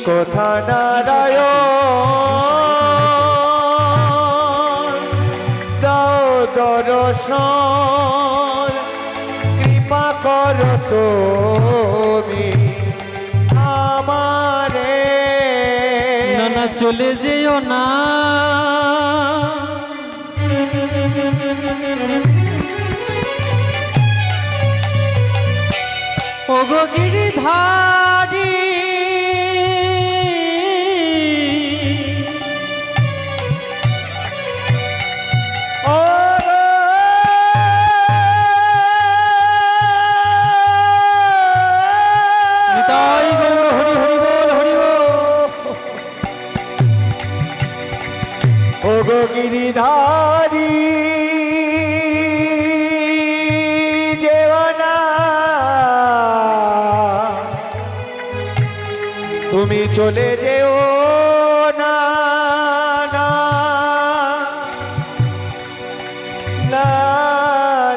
কোথা নারায়ণ দাও দর্শন কৃপা করো তুমি আমারে না না চলে যেও না ওগো গিরিধারী ওগো গিরিধারী যেওনা তুমি চলে যেও না না না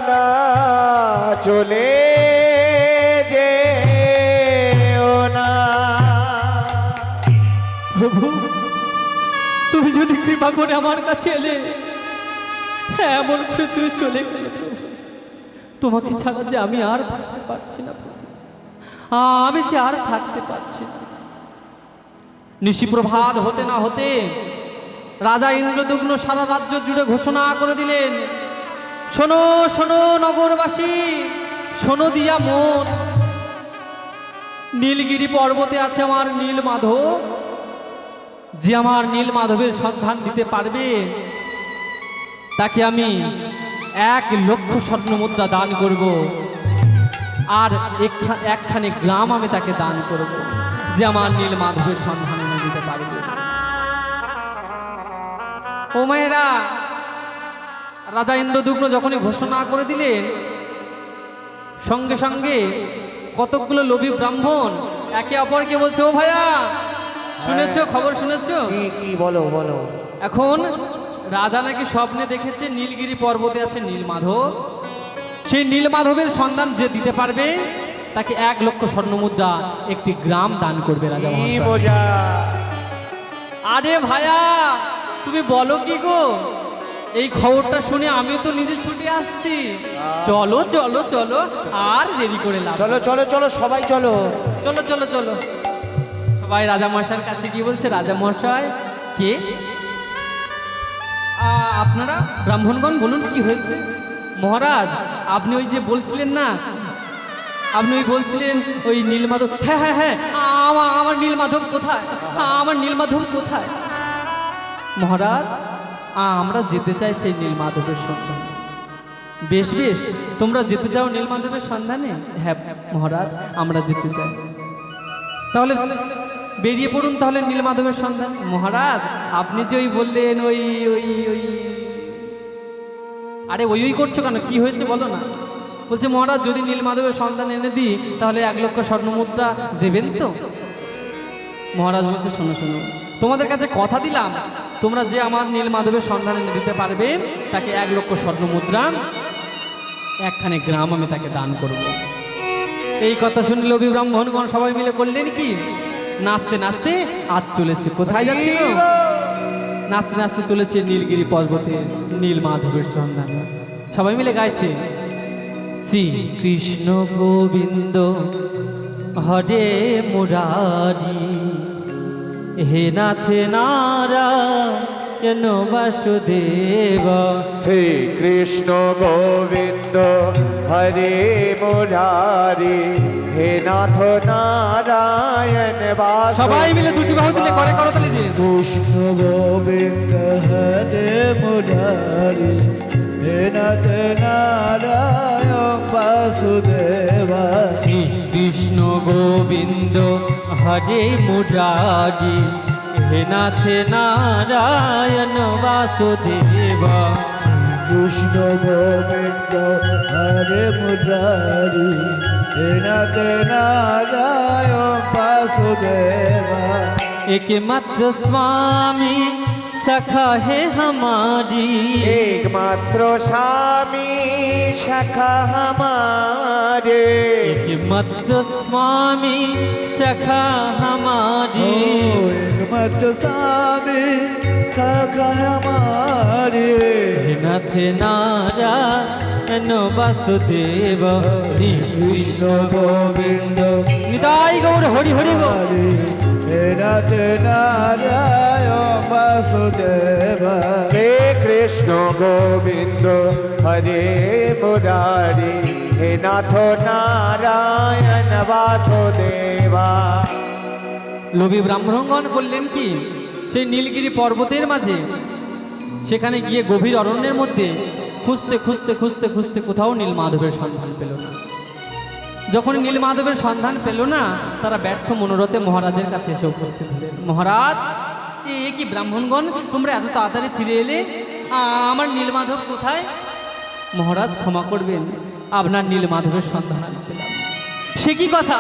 না চলে যেও না প্রভু তুমি যদি কৃপা করে আমার কাছে এলে এমন করে তুমি চলে গেলে প্রভু তোমাকে ছাড়া যে আমি আর থাকতে পারছি না প্রভু আমি যে আর থাকতে পারছি না নিশিপ্রভাত হতে না হতে রাজা ইন্দ্রদুগ্ন সারা রাজ্য জুড়ে ঘোষণা করে দিলেন শোনো শোনো নগরবাসী শোনো দিয়া মন নীলগিরি পর্বতে আছে আমার নীল মাধব যে আমার নীল মাধবের সন্ধান দিতে পারবে তাকে আমি 1,00,000 স্বর্ণ মুদ্রা দান করব আর একখানে গ্রাম আমি তাকে দান করব যে আমার নীল মাধবের সন্ধান এনে দিতে পারবে ও মায়েরা রাজা ইন্দ্রদুগ্ন যখনই ঘোষণা করে দিলেন সঙ্গে সঙ্গে কতকগুলো লোভী ব্রাহ্মণ একে অপরকে বলছে ও ভাইয়া শুনেছো খবর শুনেছো কি বলো বলো এখন রাজা নাকি স্বপ্নে দেখেছে নীলগিরি পর্বতে আছে নীলমাধব সেই নীলমাধবের সন্ধান যে দিতে পারবে তাকে 1,00,000 স্বর্ণ মুদ্রা একটি গ্রাম দান করবে রাজা মহাশয় আরে ভাইয়া তুমি বলো কি গো এই খবরটা শুনে আমিও তো নিজে ছুটে আসছি চলো চলো চলো আর দেরি করে লাভ চলো চলো চলো সবাই চলো চলো চলো চলো ভাই রাজা মশাইয়ের কাছে কি বলছে রাজা মশাই কে আপনারা ব্রাহ্মণগণ বলুন কি হয়েছে মহারাজ আপনি ওই যে বলছিলেন না আপনি ওই বলছিলেন ওই নীলমাধব হ্যাঁ হ্যাঁ হ্যাঁ আমার নীলমাধব কোথায় আমার নীলমাধব কোথায় মহারাজ আমরা যেতে চাই সেই নীলমাধবের সন্ধানে বেশ বেশ তোমরা যেতে চাও নীলমাধবের সন্ধানে হ্যাঁ মহারাজ আমরা যেতে চাই তাহলে বেরিয়ে পড়ুন তাহলে নীলমাধবের সন্ধান মহারাজ আপনি যে ওই বললেন ওই ওই ওই আরে ওই ওই করছো কেন কি হয়েছে বলো না বলছে মহারাজ যদি নীলমাধবের সন্ধান এনে দিই তাহলে 1,00,000 স্বর্ণ মুদ্রা দেবেন তো মহারাজ বলছে শোনো শোনো তোমাদের কাছে কথা দিলাম তোমরা যে আমার নীলমাধবের সন্ধান এনে দিতে পারবে তাকে 1,00,000 স্বর্ণ মুদ্রা একখানে গ্রাম আমি তাকে দান করব এই কথা শুনে লোভী ব্রাহ্মণগণ সবাই মিলে করলেন কি নাচতে নাচতে আজ চলেছে কোথায় যাচ্ছে গো নাচতে নাচতে চলেছে নীলগিরি পর্বতে নীলমাধবের সন্ধানে সবাই মিলে গাইছে শ্রী কৃষ্ণ গোবিন্দ হরে মুরারি হে নাথ নারায়ণ বাসুদেব শ্রী কৃষ্ণ গোবিন্দ হরে মুরারি হে নাথ নারায়ণ বাসুদেব সবাই মিলে দুটি বাহু দিলে করে করতালি দিয়ে কৃষ্ণ গোবিন্দ হরে মুরারি হে নাথ নারায়ণ বাসুদেব শ্রী কৃষ্ণ গোবিন্দ হরে মুরারি হে নাথ নারায়ণ বাসুদেব কৃষ্ণ গোবিন্দ হরে মুরারি হে নাথ নারায়ণ বাসুদেব एकमात्र स्वामी सखा है हमारी एकमात्र स्वामी सखा हमारे एकमात्र स्वामी सखा हमारी একমাত্র স্বামী সখা আমারে হে নাথ নারায়ণ বাসুদেব শ্রী কৃষ্ণ গোবিন্দ নিতাই গৌর হরি হরি বল। হে নাথ নারায়ণ বাসুদেব হে কৃষ্ণ গোবিন্দ হরে মুরারি হে নাথ নারায়ণ বাসুদেবা। লোভী ব্রাহ্মণগণ করলেন কি, সেই নীলগিরি পর্বতের মাঝে সেখানে গিয়ে গভীর অরণ্যের মধ্যে খুঁজতে খুঁজতে খুঁজতে খুঁজতে কোথাও নীলমাধবের সন্ধান পেল না। যখন নীলমাধবের সন্ধান পেল না, তারা ব্যর্থ মনোরথে মহারাজের কাছে এসে উপস্থিত হলেন। মহারাজ, এ কি ব্রাহ্মণগণ, তোমরা এত তাড়াতাড়ি ফিরে এলে, আমার নীলমাধব কোথায়? মহারাজ ক্ষমা করবেন, আপনার নীলমাধবের সন্ধান আমি পেলাম। সে কি কথা,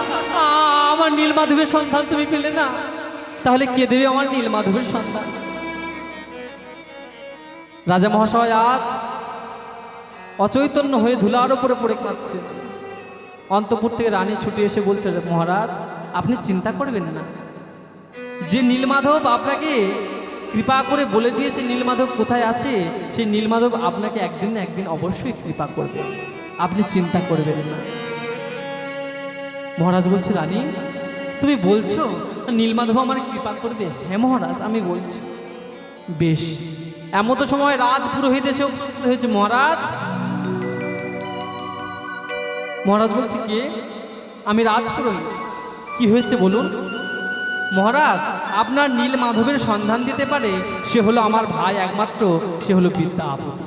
আমার নীলমাধবের সন্ধান তুমি পেলে না? তাহলে কে দেবে আমার নীলমাধবের সন্ধান? রাজা মহাশয় আজ অচৈতন্য হয়ে ধুলার ওপরে পড়ে কাঁদছে। অন্তঃপুর থেকে রানী ছুটে এসে বলছে, মহারাজ আপনি চিন্তা করবেন না, যে নীলমাধব আপনাকে কৃপা করে বলে দিয়েছে নীলমাধব কোথায় আছে, সেই নীলমাধব আপনাকে একদিন না একদিন অবশ্যই কৃপা করবে, আপনি চিন্তা করবেন না। মহারাজ বলছে, রানী তুমি বলছো নীলমাধব আমার কৃপা করবে? হ্যাঁ মহারাজ আমি বলছি। বেশ, এমতো সময় রাজ পুরোহিত এসে উপস্থিত হয়েছে। মহারাজ, মহারাজ বলছে, কে? আমি রাজ পুরোহিত। কি হয়েছে বলুন? মহারাজ, আপনার নীলমাধবের সন্ধান দিতে পারে সে হলো আমার ভাই একমাত্র, সে হলো বিদ্যাপতি।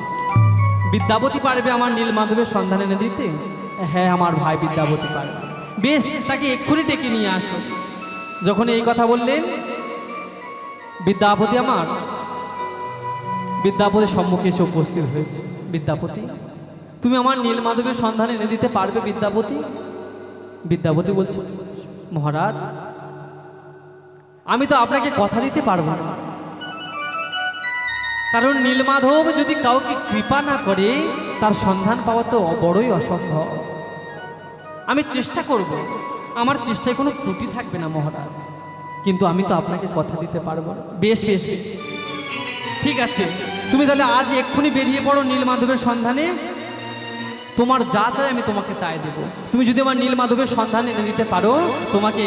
বিদ্যাপতি পারবে আমার নীলমাধবের সন্ধান এনে দিতে? হ্যাঁ, আমার ভাই বিদ্যাপতি পারবে। বেশ, তাকে এক্ষুনি ডেকে নিয়ে আসো। যখন এই কথা বললেন, বিদ্যাপতি বিদ্যাপতির সম্মুখে এসে উপস্থিত হয়েছে। বিদ্যাপতি, তুমি আমার নীলমাধবের সন্ধান এনে দিতে পারবে বিদ্যাপতি? বিদ্যাপতি বলছে, মহারাজ আমি তো আপনাকে কথা দিতে পারবো না, কারণ নীলমাধব যদি কাউকে কৃপা না করে তার সন্ধান পাওয়া তো বড়ই অসম্ভব। আমি চেষ্টা করব, আমার চেষ্টায় কোনো ত্রুটি থাকবে না মহারাজ, কিন্তু আমি তো আপনাকে কথা দিতে পারবো না। বেশ বেশ বেশ, ঠিক আছে, তুমি তাহলে আজ এক্ষুনি বেরিয়ে পড়ো নীলমাধবের সন্ধানে। তোমার যা চাই আমি তোমাকে তাই দেব। তুমি যদি আমার নীলমাধবের সন্ধান এনে দিতে পারো, তোমাকে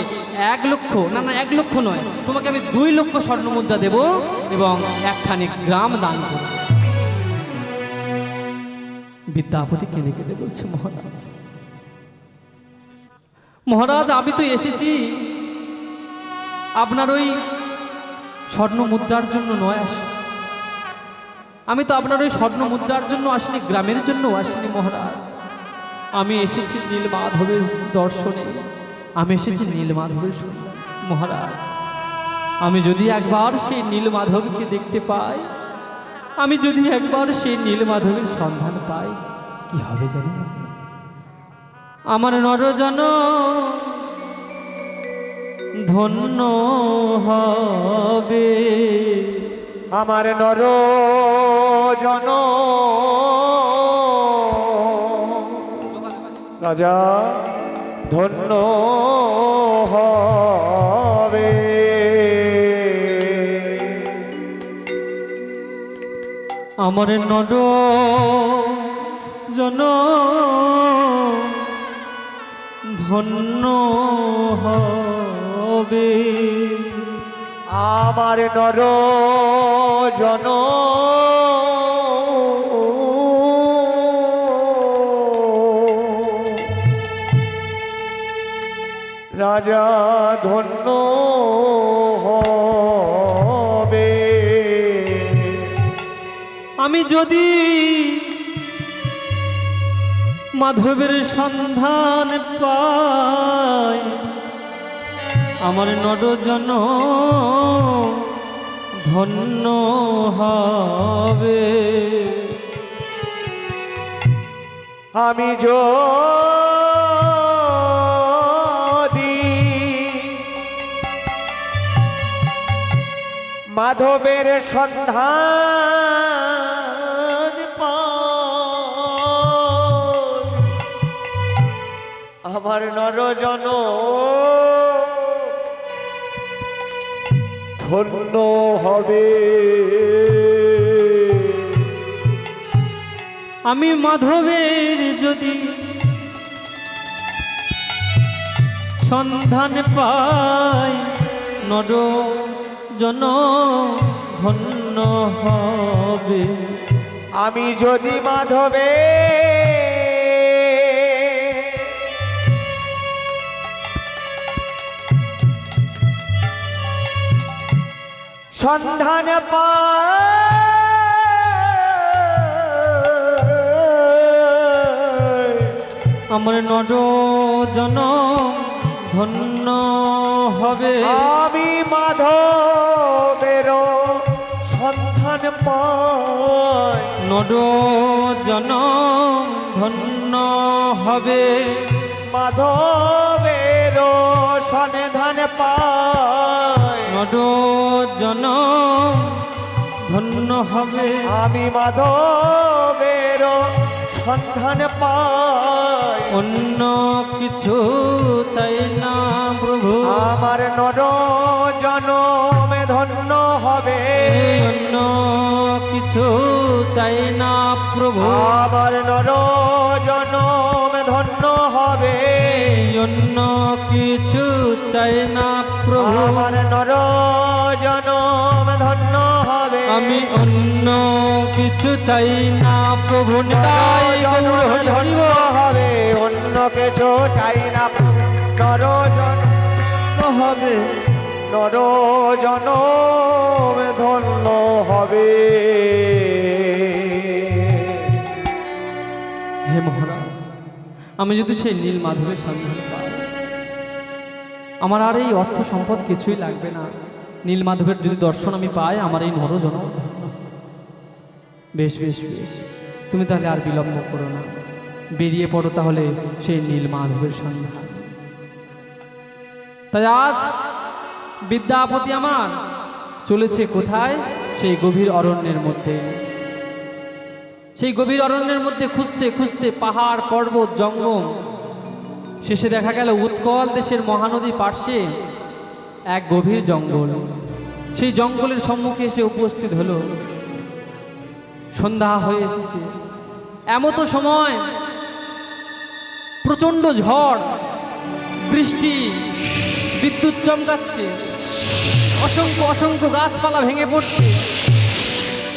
1 লক্ষ, না 1 লক্ষ নয়, তোমাকে আমি 2 লক্ষ স্বর্ণমুদ্রা দেব এবং একখানি গ্রাম দান করব। বিদ্যাপতি কেঁদে কেঁদে বলছে, মহারাজ মহারাজ আমি তো এসেছি আপনার ওই স্বর্ণ মুদ্রার জন্য নয়, আমি তো আপনার ওই স্বর্ণ মুদ্রার জন্য আসিনি, গ্রামের জন্য আসিনি মহারাজ। আমি এসেছি নীলমাধবের দর্শনে, আমি এসেছি নীলমাধবের সন্ধানে। মহারাজ আমি যদি একবার সেই নীলমাধবকে দেখতে পাই, আমি যদি একবার সেই নীলমাধবের সন্ধান পাই, কি হবে জানি না, আমার নরজন ধন্য হবে, আমার নর জন রাজা ধন্য হবে। আমার নর জন ধন্য হবে, আমার নর জন রাজা ধন্য হবে। আমি যদি মাধবের সন্ধান পাই, আমার নরজন ধন্য হবে। আমি যদি মাধবের সন্ধান পাই, আমার নরজন ধন্য হবে। আমি মাধবের যদি সন্ধান পাই, নর জন ধন্য হবে। আমি যদি মাধবে সন্ধান পাই, আমার নর জন ধন্য হবে। আমি মাধবের সন্ধান পাই, নর জন ধন্য হবে। মাধবের সন্ধান পাই, নর জন ধন্য হবে। আমি মাধবের সন্ধান পাই, অন্য কিছু চাই না প্রভু। আমার নর জনমে ধন্য হবে। অন্য কিছু চাই না প্রভু। আমার নর জনমে ধন্য হবে। অন্য কিছু চাই না প্রভু। আমার নর জনমে ধন্য হবে। আমি অন্য কিছু চাই না প্রভু। নিতাই গৌর হরি হরি ধন্য হবে, অন্য কিছু চাই না। নর জন্ম হবে, নর জনমে ধন্য হবে। হে মহারাজ, আমি যদি সেই নীল মাধবের সন্ধান পাই, আমার আর এই অর্থ সম্পদ কিছুই লাগবে না। নীল মাধবের যদি দর্শন আমি পাই, আমার এই নরজন। বেশ বেশ বেশ, তুমি তাহলে আর বিলম্ব করো না, বেরিয়ে পড়ো তাহলে সেই নীল মাধবের সন্ধান। তাই আজ বিদ্যাপতি আমার চলেছে কোথায়? সেই গভীর অরণ্যের মধ্যে। সেই গভীর অরণ্যের মধ্যে খুঁজতে খুঁজতে পাহাড় পর্বত জঙ্গম, শেষে দেখা গেল উৎকল দেশের মহানদী পার্শ্বে এক গভীর জঙ্গল। সেই জঙ্গলের সম্মুখে এসে উপস্থিত হলো। সন্ধ্যা হয়ে এসেছে। এমতো সময় প্রচণ্ড ঝড়, বৃষ্টি, বিদ্যুৎ চমকাচ্ছে, অসংখ্য অসংখ্য গাছপালা ভেঙে পড়ছে,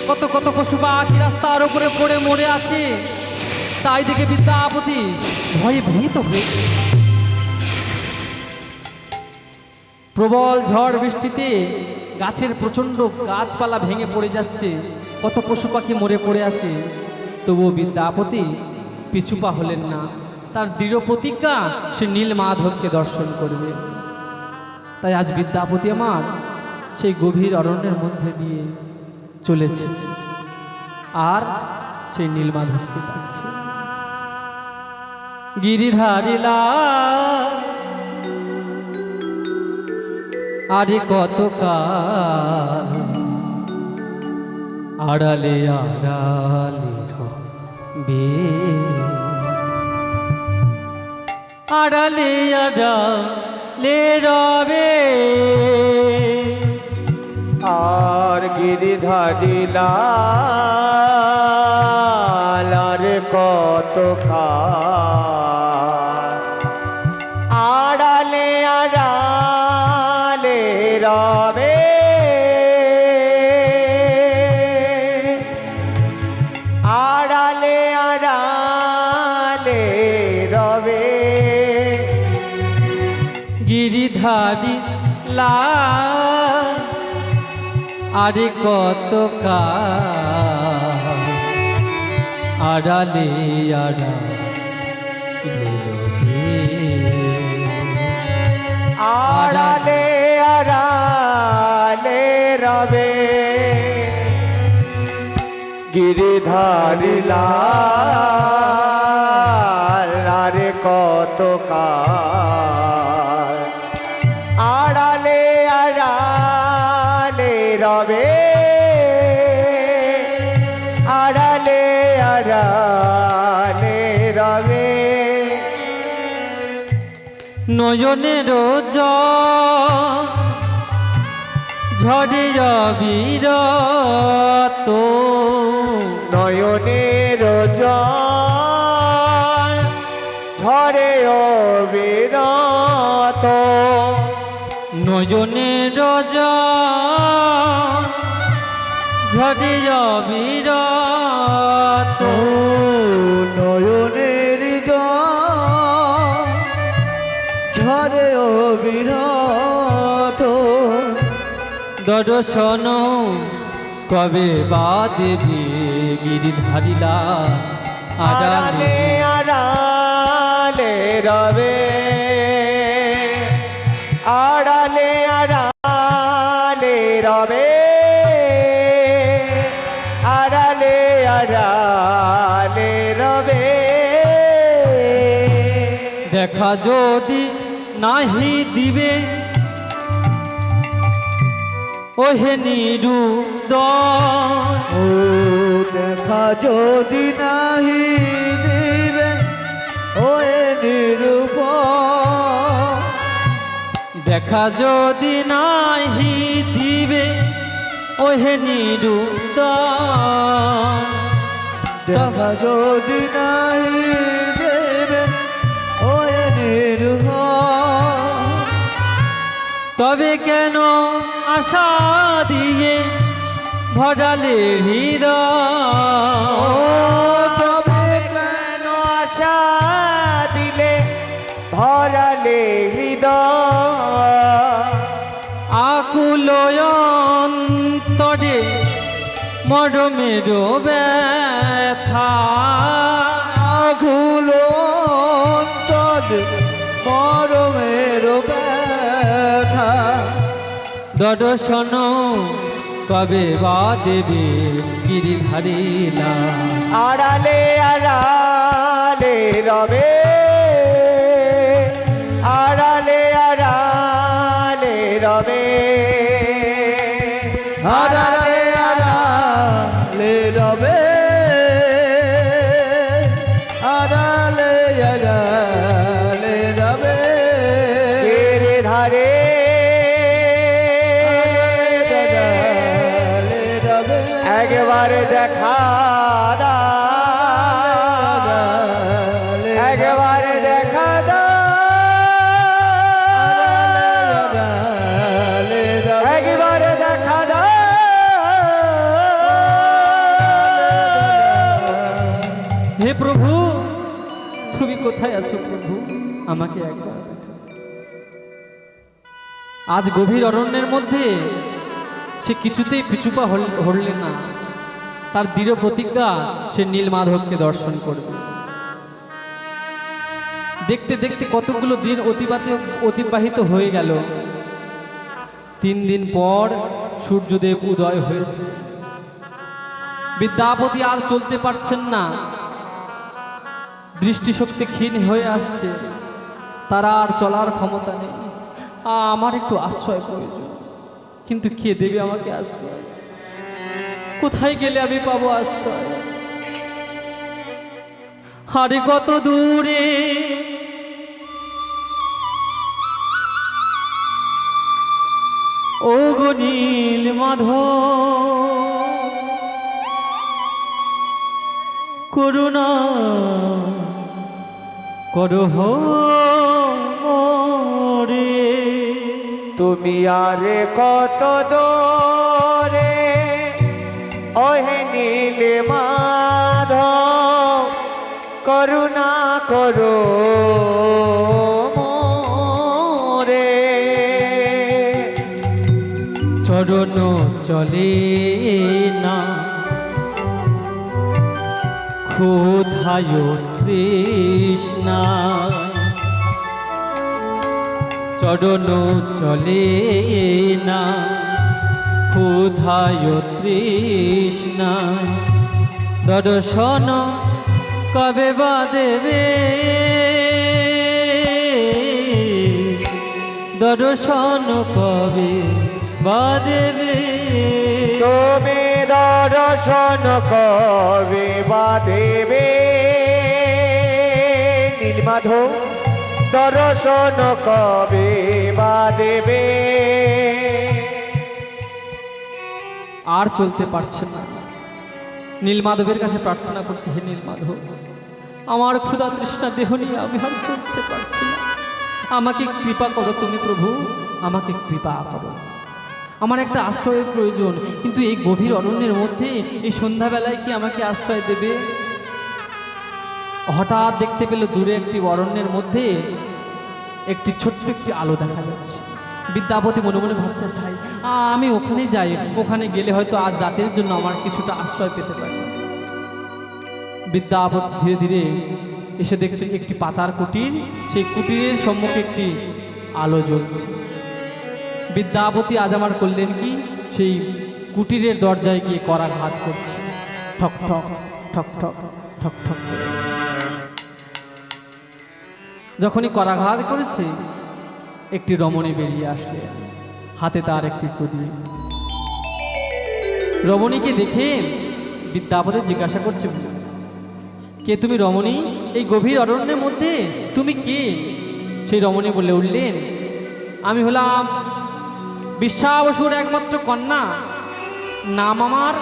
কত কত পশু পাখি রাস্তার উপরে পড়ে মরে আছে। তাই দেখে বিদ্যাপতি ভয়ে ভীত হয়ে, প্রবল ঝড় বৃষ্টিতে গাছের প্রচণ্ড গাছপালা ভেঙে পড়ে যাচ্ছে, কত পশু পাখি মরে পড়ে আছে। তবুও বিদ্যাপতি পিছুপা হলেন না। তার দৃঢ় প্রতিজ্ঞা, সে নীল মাধবকে দর্শন করবে। তাই আজ বিদ্যাপতি আমার সেই গভীর অরণ্যের মধ্যে দিয়ে চলেছে আর সেই নীল মাধবকে পাচ্ছে। গিরিধারিলা আরে কত কাল আড়ালে আড়ালে বে, আড়ালে আড়ালে রবে। আর গিরিধারিলা আর কত আড়ালে আড়ালে রবে। আড়ালে আড়ালে রবে। গিরিধারি লা আরে কত কাল আড়ালে আড়ালে রবে। আড়ালে আড়ালে রবে। গিরিধারিলা আরে কত কাল আড়ালে আড়ালে রবে। আড়ালে আড়ালে রবে। নয়নের ঝরে অবিরত নয়নের জল ঝরে অবিরত নয়নের জল ঝরে অবিরত নয়নের জল ঝরে অবিরত দর্শন কবে বা দেবী গিরিধারিলা আড়ালে আড়ালে রবে আড়ালে আড়ালে রবে আড়ালে আড়ালে রবে দেখা যদি নাহি দিবে ওহে নিরুদয় ও দেখা যদি নাহি দিবে ওয়ে নিরূপ দেখা যদি নাহি দিবে ওহে নিরুদয় দেখা যদি নাহি দেবে ওয়ে নিরূপ তবে কেন আশা দিয়ে ভরালে হৃদয় তবে কেন আশা দিলে ভরালে হৃদয় আকুল অন্তরে মরমের ব্যথা আকুল অন্তরে মরমের ব্যথা দর্শন কবে বা দেবে গিরিধারিলা আড়ালে আড়ালে রবে আড়ালে আড়ালে রবে আড়ালে আড়ালে রবে আড়ালে আড়ালে রবে রে ধারে একবারে দেখা দাও একবারে দেখা দাও একবারে দেখা দাও হে প্রভু তুমি কোথায় আছো প্রভু আমাকে একবার দেখো আজ গভীর অরণ্যের মধ্যে সে কিছুতেই পিছুপা হরলে না তার দৃঢ় প্রতিজ্ঞা সে নীলমাধবকে দর্শন করবে দেখতে দেখতে কতগুলো দিন অতিবাহিত হয়ে গেল 3 দিন পর সূর্যদেব উদয় হয়েছে বিদ্যাপতি আর চলতে পারছেন না দৃষ্টিশক্তি ক্ষীণ হয়ে আসছে তারা আর চলার ক্ষমতা নেই আমার একটু আশ্রয় প্রয়োজন কিন্তু কে দেবে আমাকে আশ্রয় কোথায় গেলে আমি পাবো আশ্রয় আরে কত দূরে ও গো নীলমাধব করুণা করহ রে তুমি আরে কত দূরে ওহে নীল মাধব করুণা করো মোরে চরণ চলে না ক্ষুধায় তৃষ্ণা চরণ চলে না ক্ষুধায় তৃষ্ণা দর্শন কবে বা দেবে দর্শন কবে বা দেবে তুমি দর্শন কবে বা দেবে নীলমাধব দর্শন কবে বা দেবে আর চলতে পারছে না। নীলমাধবের কাছে প্রার্থনা করছে, হে নীলমাধব, আমার ক্ষুধা তৃষ্ণা দেহ নিয়ে আমি আর চলতে পারছি না, আমাকে কৃপা করো তুমি প্রভু, আমাকে কৃপা করো। আমার একটা আশ্রয়ের প্রয়োজন, কিন্তু এই গভীর অরণ্যের মধ্যে এই সন্ধ্যাবেলায় কি আমাকে আশ্রয় দেবে? হঠাৎ দেখতে পেল দূরে একটি অরণ্যের মধ্যে একটি ছোট্ট একটি আলো দেখা যাচ্ছে। বিদ্যাপতি মনে মনে ভাবছে, চাই আমি ওখানে যাই, ওখানে গেলে হয়তো আজ রাতের জন্য আমার কিছুটা আশ্রয় পেতে পারি। বিদ্যাপতি ধীরে ধীরে এসে দেখছে একটি পাতার কুটির, সেই কুটিরের সম্মুখে একটি আলো জ্বলছে। বিদ্যাপতি আজ আমার করলেন কি, সেই কুটিরের দরজায় গিয়ে করাঘাত করছে, ঠক ঠক ঠক ঠক ঠক ঠক করে। যখনই করাঘাত করেছে, একটি রমণী বেরিয়ে আসলে, হাতে তার একটি প্রদীপ। রমণীকে দেখে বিদ্যাপতি জিজ্ঞাসা করছে, কে তুমি রমণী? এই গভীর অরণ্যের মধ্যে তুমি কে? সেই রমণী বলে উঠলেন, আমি হলাম বিশ্বাবসুর একমাত্র কন্যা, নাম আমার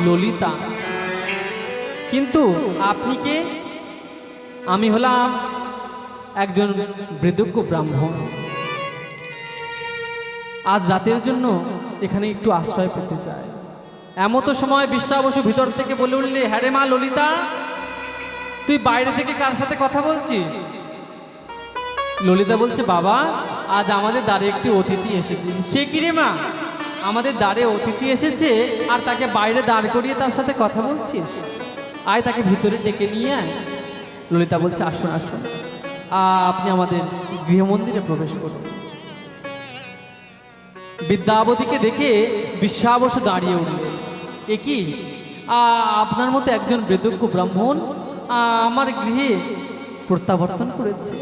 ললিতা। কিন্তু আপনি কে? আমি হলাম একজন বৃদ্ধজ্ঞ ব্রাহ্মণ, আজ রাতের জন্য এখানে একটু আশ্রয় পেতে চাই। এমতো সময় বিশ্বাবসু ভিতর থেকে বলে উঠলে, হ্যাঁ রে মা ললিতা, তুই বাইরে থেকে কার সাথে কথা বলছিস? ললিতা বলছে, বাবা, আজ আমাদের দ্বারে একটি অতিথি এসেছে। সে কি রে মা, আমাদের দ্বারে অতিথি এসেছে আর তাকে বাইরে দাঁড় করিয়ে তার সাথে কথা বলছিস? আয় তাকে ভিতরে ডেকে নিয়ে আয়। ললিতা বলছে, আসুন আসুন, আপনি আমাদের গৃহমন্দিরে প্রবেশ করুন। বিদ্যাপতিকে দেখে বিশ্বাবসু দাঁড়িয়ে উঠলেন, এ কি, আপনার মতো একজন বৃদ্ধজ্ঞ ব্রাহ্মণ আমার গৃহে প্রত্যাবর্তন করেছে?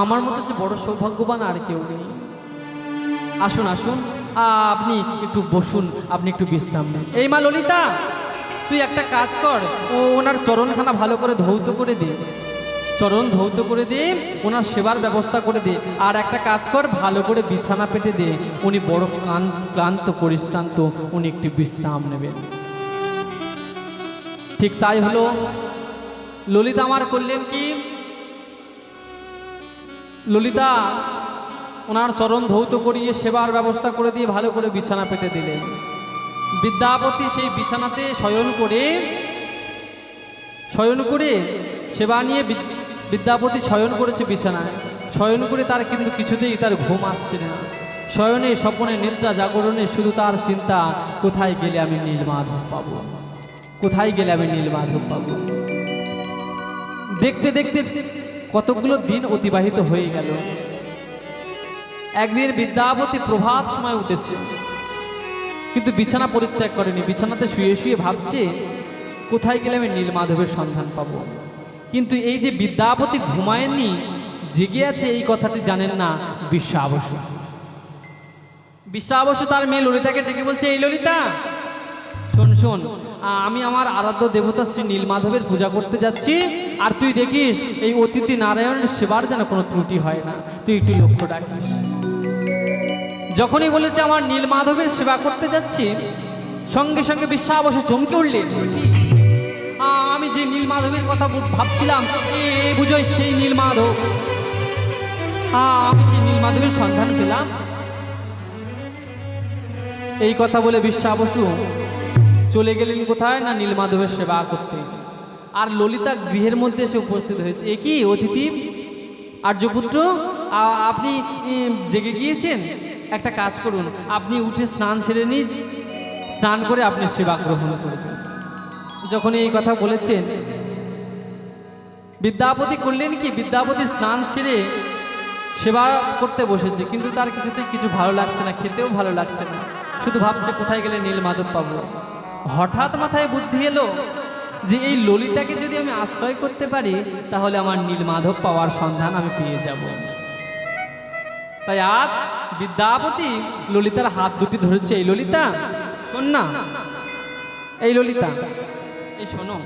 আমার মতো যে বড় সৌভাগ্যবান আর কেউ নেই। আসুন আসুন, আপনি একটু বসুন, আপনি একটু বিশ্রাম নেন। এই মা ললিতা, তুই একটা কাজ কর, ওনার চরণখানা ভালো করে ধৌত করে দে, চরণ ধৌত করে দে, ওনার সেবার ব্যবস্থা করে দে। আর একটা কাজ কর, ভালো করে বিছানা পেতে দে, উনি বড় ক্লান্ত পরিশ্রান্ত, উনি একটু বিশ্রাম নেবেন। ঠিক তাই হলো। ললিতা আমার করলেন কি, ললিতা ওনার চরণ ধৌত করিয়ে সেবার ব্যবস্থা করে দিয়ে ভালো করে বিছানা পেতে দিলেন। বিদ্যাপতি সেই বিছানাতে শয়ন করে সেবা নিয়ে বিদ্যাপতি শয়ন করেছে বিছানায়। শয়ন করে তার কিন্তু কিছুতেই তার ঘুম আসছে না। শয়নে স্বপ্নে নিদ্রা জাগরণে শুধু তার চিন্তা, কোথায় গেলে আমি নীলমাধব পাবো, কোথায় গেলে আমি নীলমাধব পাবো। দেখতে দেখতে কতগুলো দিন অতিবাহিত হয়ে গেল। একদিন বিদ্যাপতি প্রভাত সময় উঠেছে, কিন্তু বিছানা পরিত্যাগ করেনি। বিছানাতে শুয়ে শুয়ে ভাবছে, কোথায় গেলে আমি নীলমাধবের সন্ধান পাবো। কিন্তু এই যে বিদ্যাপতি ঘুমায়নি, জেগে আছে, এই কথাটি জানেন না বিশ্বাবসু। বিশ্বাবসু তার মেয়ে ললিতাকে ডেকে বলছে, এই ললিতা, শোন শোন, আমি আমার আরাধ্য দেবতা শ্রী নীলমাধবের পূজা করতে যাচ্ছি, আর তুই দেখিস এই অতিথি নারায়ণের সেবার যেন কোনো ত্রুটি হয় না, তুই একটু লক্ষ্য রাখিস। যখনই বলেছে আমার নীলমাধবের সেবা করতে যাচ্ছি, সঙ্গে সঙ্গে বিশ্বাবসু চমকে উঠলেন, আমি যে নীলমাধবের কথা ভাবছিলাম, বুঝোই সেই নীলমাধব, আমি সেই নীলমাধবের সন্ধান পেলাম। এই কথা বলে বিশ্বাবসু চলে গেলেন কোথায় না, নীলমাধবের সেবা করতে। আর ললিতা গৃহের মধ্যে এসে উপস্থিত হয়েছে। এ কি অতিথি আর্যপুত্র, আপনি জেগে গিয়েছেন? একটা কাজ করুন, আপনি উঠে স্নান সেরে নিন, স্নান করে আপনি সেবা গ্রহণ করবেন। যখন এই কথা বলেছেন, বিদ্যাপতি করলেন কি, বিদ্যাপতি স্নান সেরে সেবা করতে বসেছে, কিন্তু তার কিছুতেই কিছু ভালো লাগছে না, খেতেও ভালো লাগছে না, শুধু ভাবছে কোথায় গেলে নীলমাধব পাবো। হঠাৎ মাথায় বুদ্ধি এলো যে এই ললিতাকে যদি আমি আশ্রয় করতে পারি, তাহলে আমার নীলমাধব পাওয়ার সন্ধান আমি পেয়ে যাব। তাই আজ বিদ্যাপতি ললিতার হাত দুটি ধরেছে। এই ললিতা, শোন না, এই ললিতা, এই শোনো,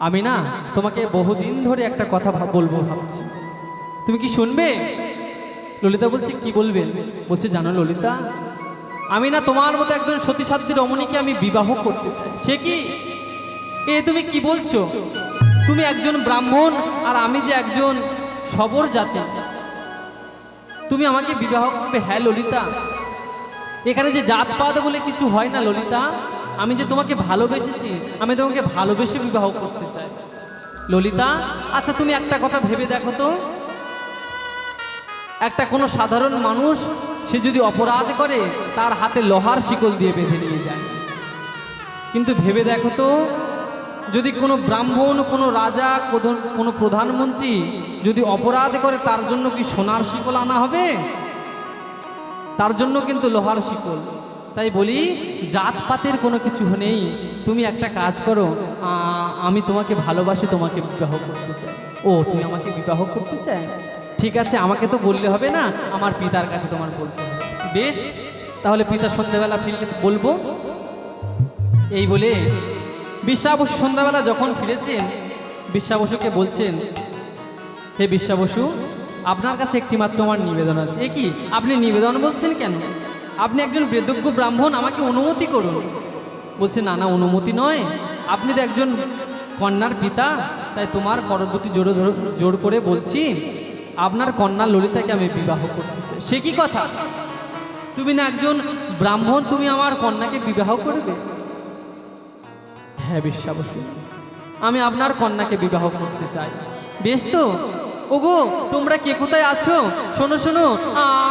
আমি না তোমাকে বহুদিন ধরে একটা কথা বলবো ভাবছি, তুমি কি শুনবে? ললিতা বলছে, কি বলবেন? বলছে, জানো ললিতা, আমি না তোমার মতো একজন সতীসাধ্যী রমণীকে আমি বিবাহ করতে চাই। সে কি? এ তুমি কি বলছো? তুমি একজন ব্রাহ্মণ আর আমি যে একজন সবর জাতি, তুমি আমাকে বিবাহ করবে? হ্যাঁ ললিতা, এখানে যে জাতপাত বলে কিছু হয় না ললিতা। আমি যে তোমাকে ভালোবেসেছি, আমি তোমাকে ভালোবেসে বিবাহ করতে চাই ললিতা। আচ্ছা তুমি একটা কথা ভেবে দেখো তো, একটা কোনো সাধারণ মানুষ সে যদি অপরাধ করে তার হাতে লোহার শিকল দিয়ে বেঁধে নিয়ে যায়, কিন্তু ভেবে দেখো তো যদি কোনো ব্রাহ্মণ, কোনো রাজা, কোনো প্রধানমন্ত্রী যদি অপরাধ করে তার জন্য কি সোনার শিকল আনা হবে? তার জন্য কিন্তু লোহার শিকল। তাই বলি জাতপাতের কোনো কিছু নেই। তুমি একটা কাজ করো, আমি তোমাকে ভালোবাসি, তোমাকে বিবাহ করতে চাই। ও তুমি আমাকে বিবাহ করতে চাই? ঠিক আছে, আমাকে তো বললে হবে না, আমার পিতার কাছে তোমার বলতে হবে। বেশ, তাহলে পিতা সন্ধ্যাবেলা ফিরলে বলবো। এই বলে বিশ্বাবসু সন্ধ্যাবেলা যখন ফিরেছেন, বিশ্বাবসুকে বলছেন, হে বিশ্বাবসু, আপনার কাছে একটি মাত্র আমার নিবেদন আছে। এ কি আপনি নিবেদন বলছেন কেন? আপনি একজন বেদজ্ঞ ব্রাহ্মণ, আমাকে অনুমতি করুন। বলছে না না, অনুমতি নয়, আপনি তো একজন কন্যার পিতা, তাই তোমার কর দুটি জোর করে বলছি, আপনার কন্যা ললিতাকে আমি বিবাহ করতে চাই। সে কি কথা? তুমি না একজন ব্রাহ্মণ, তুমি আমার কন্যাকে বিবাহ করবে? হ্যাঁ বিশ্বাবসু, আমি আপনার কন্যাকে বিবাহ করতে চাই। বেশ তো, ওগো তোমরা কে কোথায় আছো? শোনো শোনো,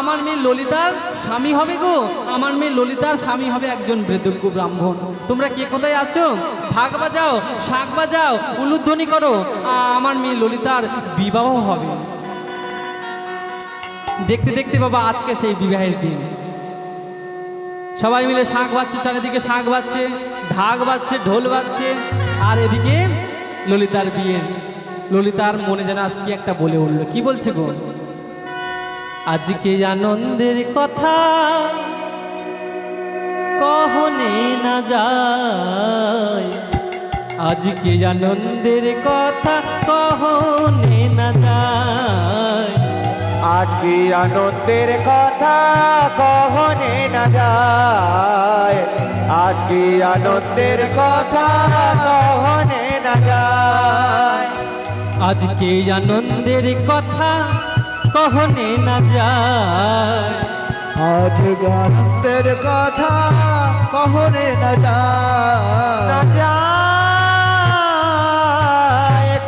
আমার মেয়ে ললিতার স্বামী হবে গো, আমার মেয়ে ললিতার স্বামী হবে একজন বেদজ্ঞ ব্রাহ্মণ। তোমরা কে কোথায় আছো? ঢাক বাজাও, শাঁখ বাজাও, উলুধ্বনি করো, আমার মেয়ে ললিতার বিবাহ হবে। দেখতে দেখতে বাবা আজকে সেই বিবাহের দিন। সবাই মিলে শাঁখ বাজছে, চারিদিকে শাঁখ বাজছে, ঢাক বাজছে, ঢোল বাজছে, আর এদিকে ললিতার বিয়ের। ললিতার মনে যেন আজকে একটা বলে উঠল। কি বলছে গো? আজকে আনন্দের কথা কহনে না যায়, আজকে আনন্দের কথা কহনে না যায়, আজকে আনন্দের কথা কহনে না যায়, আজকে আনন্দের কথা কহনে না যায়, আজকে আনন্দের কথা কহনে না যায়, আজকে আনন্দের কথা কহনে না যায়,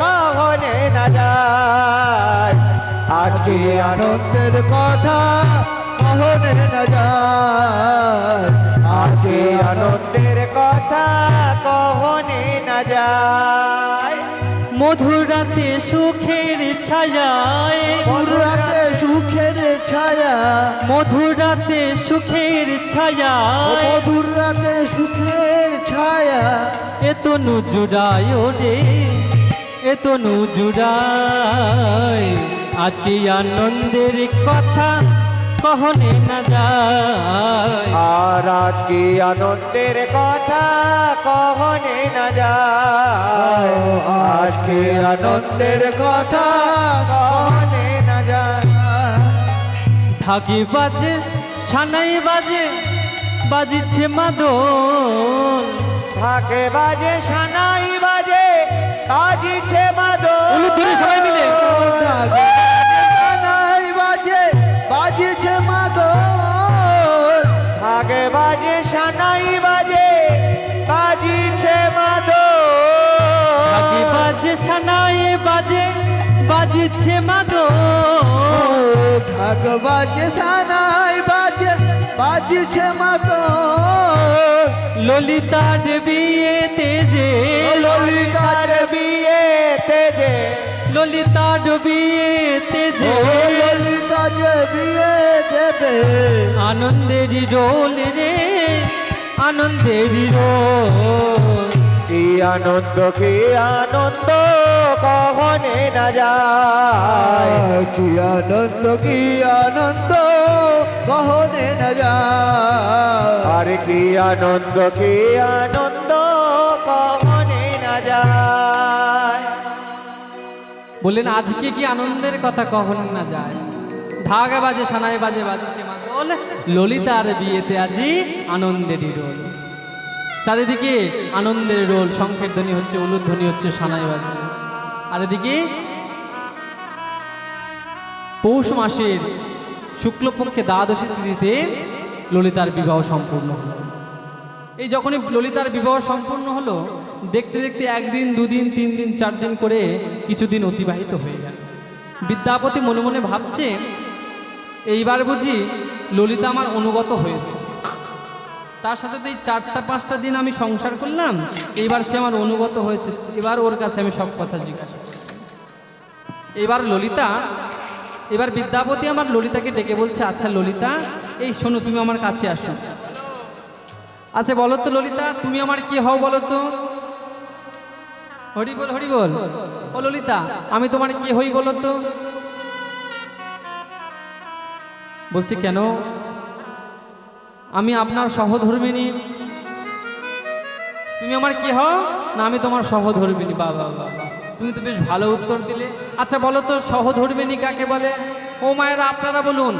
কহনে না যায়, আজকে আনন্দের কথা কহনে না যায়, আজকে আনন্দের কথা কহনে না যায়। মধুর রাতে সুখের ছায়ায়, মধুরাতে সুখের ছায়া, মধুর রাতে সুখের ছায়ায়, মধুর রাতে সুখের ছায়া, এত নুজুরায় রে, এত নুজুরায়, আজকে আনন্দের কথা কহনে না যায়, আর আজকে আনন্দের কথা কহনে না যায়, আজকে আনন্দের কথা কহনে না যায়। ঢাকি বাজে, সানাই বাজে, বাজিছে মাদল, ঢাকে বাজে, সানাই বাজে, বাজিছে মাদল, উলুধ্বনি সবাই মিলে। ঢাকে সানাই বাজে, বাজিছে মাদল, ঢাকে বাজে, সানাই বাজে, বাজিছে মাদল, ঢাকি বাজে, সানাই বাজে, বাজিছে মাদল, ঢাক বাজে, সানাই বাজে, বাজিছে মাদল, ললিতার বিয়েতে যে, ললিতার বিয়েতে যে, ললিতার বিয়েতে যে, ললিতার বিয়ে দেবে, আনন্দেরই রোল রে, আনন্দেরই রোল, কি আনন্দ, কি আনন্দ কহনে না যায়, কি আনন্দ, কি আনন্দ কহনে না যায়, আরে কি আনন্দ, কি আনন্দ কহনে না যায়। বললেন আজকে কি আনন্দের কথা কখন না যায়, ঢাকা বাজে, সানাই বাজে, বাজিছে মাদল, রোল, ললিতার বিয়েতে আজি আনন্দেরই রোল। চারিদিকে আনন্দের রোল, শঙ্খের ধ্বনি হচ্ছে, উলুধ্বনি হচ্ছে, সানাই বাজছে। আর এদিকে পৌষ মাসের শুক্লপক্ষে দ্বাদশী তিথিতে ললিতার বিবাহ সম্পূর্ণ হলো। এই যখনই ললিতার বিবাহ সম্পূর্ণ হলো, দেখতে দেখতে একদিন, দুদিন, 3 দিন, 4 দিন করে কিছুদিন অতিবাহিত হয়ে গেল। বিদ্যাপতি মনে মনে ভাবছে, এইবার বুঝি ললিতা আমার অনুগত হয়েছে। তার সাথে তো এই 4-5টা দিন আমি সংসার করলাম, এইবার সে আমার অনুগত হয়েছে, এবার ওর কাছে আমি সব কথা জিজ্ঞাসা করব। এবার বিদ্যাপতি আমার ললিতাকে ডেকে বলছে, আচ্ছা ললিতা, এই শোনো, তুমি আমার কাছে আসো। আচ্ছা বলো তো ললিতা, তুমি আমার কি হও বলো তো? হরি বল, হরি বল। ও ললিতা, আমি তোমার কি হই বলো তো? বলছি কেন? আমি আপনার সহধর্মিনী। তুমি আমার কি হও? না, আমি তোমার সহধর্মিনী। বাবা বাবা, তুমি তো বেশ ভালো উত্তর দিলে। আচ্ছা বলো তো, সহধর্মিনী কাকে বলে? ও মায়েরা, আপনারা বলুন,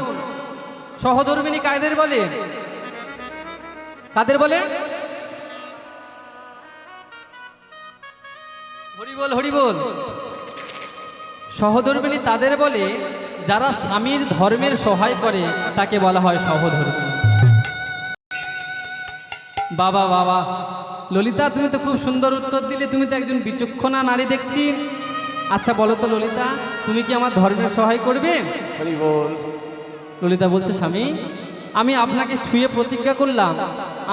সহধর্মিনী কাদের বলে? কাদের বলে? হরি বল, হরি বল। সহধর্মিনী তাদের বলে যারা স্বামীর ধর্মের সহায় করে, তাকে বলা হয় সহধর্মিনী। বাবা বাবা, ললিতা, তুমি তো খুব সুন্দর উত্তর দিলে, তুমি তো একজন বিচক্ষণা নারী দেখছি। আচ্ছা বলো তো ললিতা, তুমি কি আমার ধর্মের সহায় করবে? হরি বল। ললিতা বলছে, স্বামী, আমি আপনাকে ছুঁয়ে প্রতিজ্ঞা করলাম,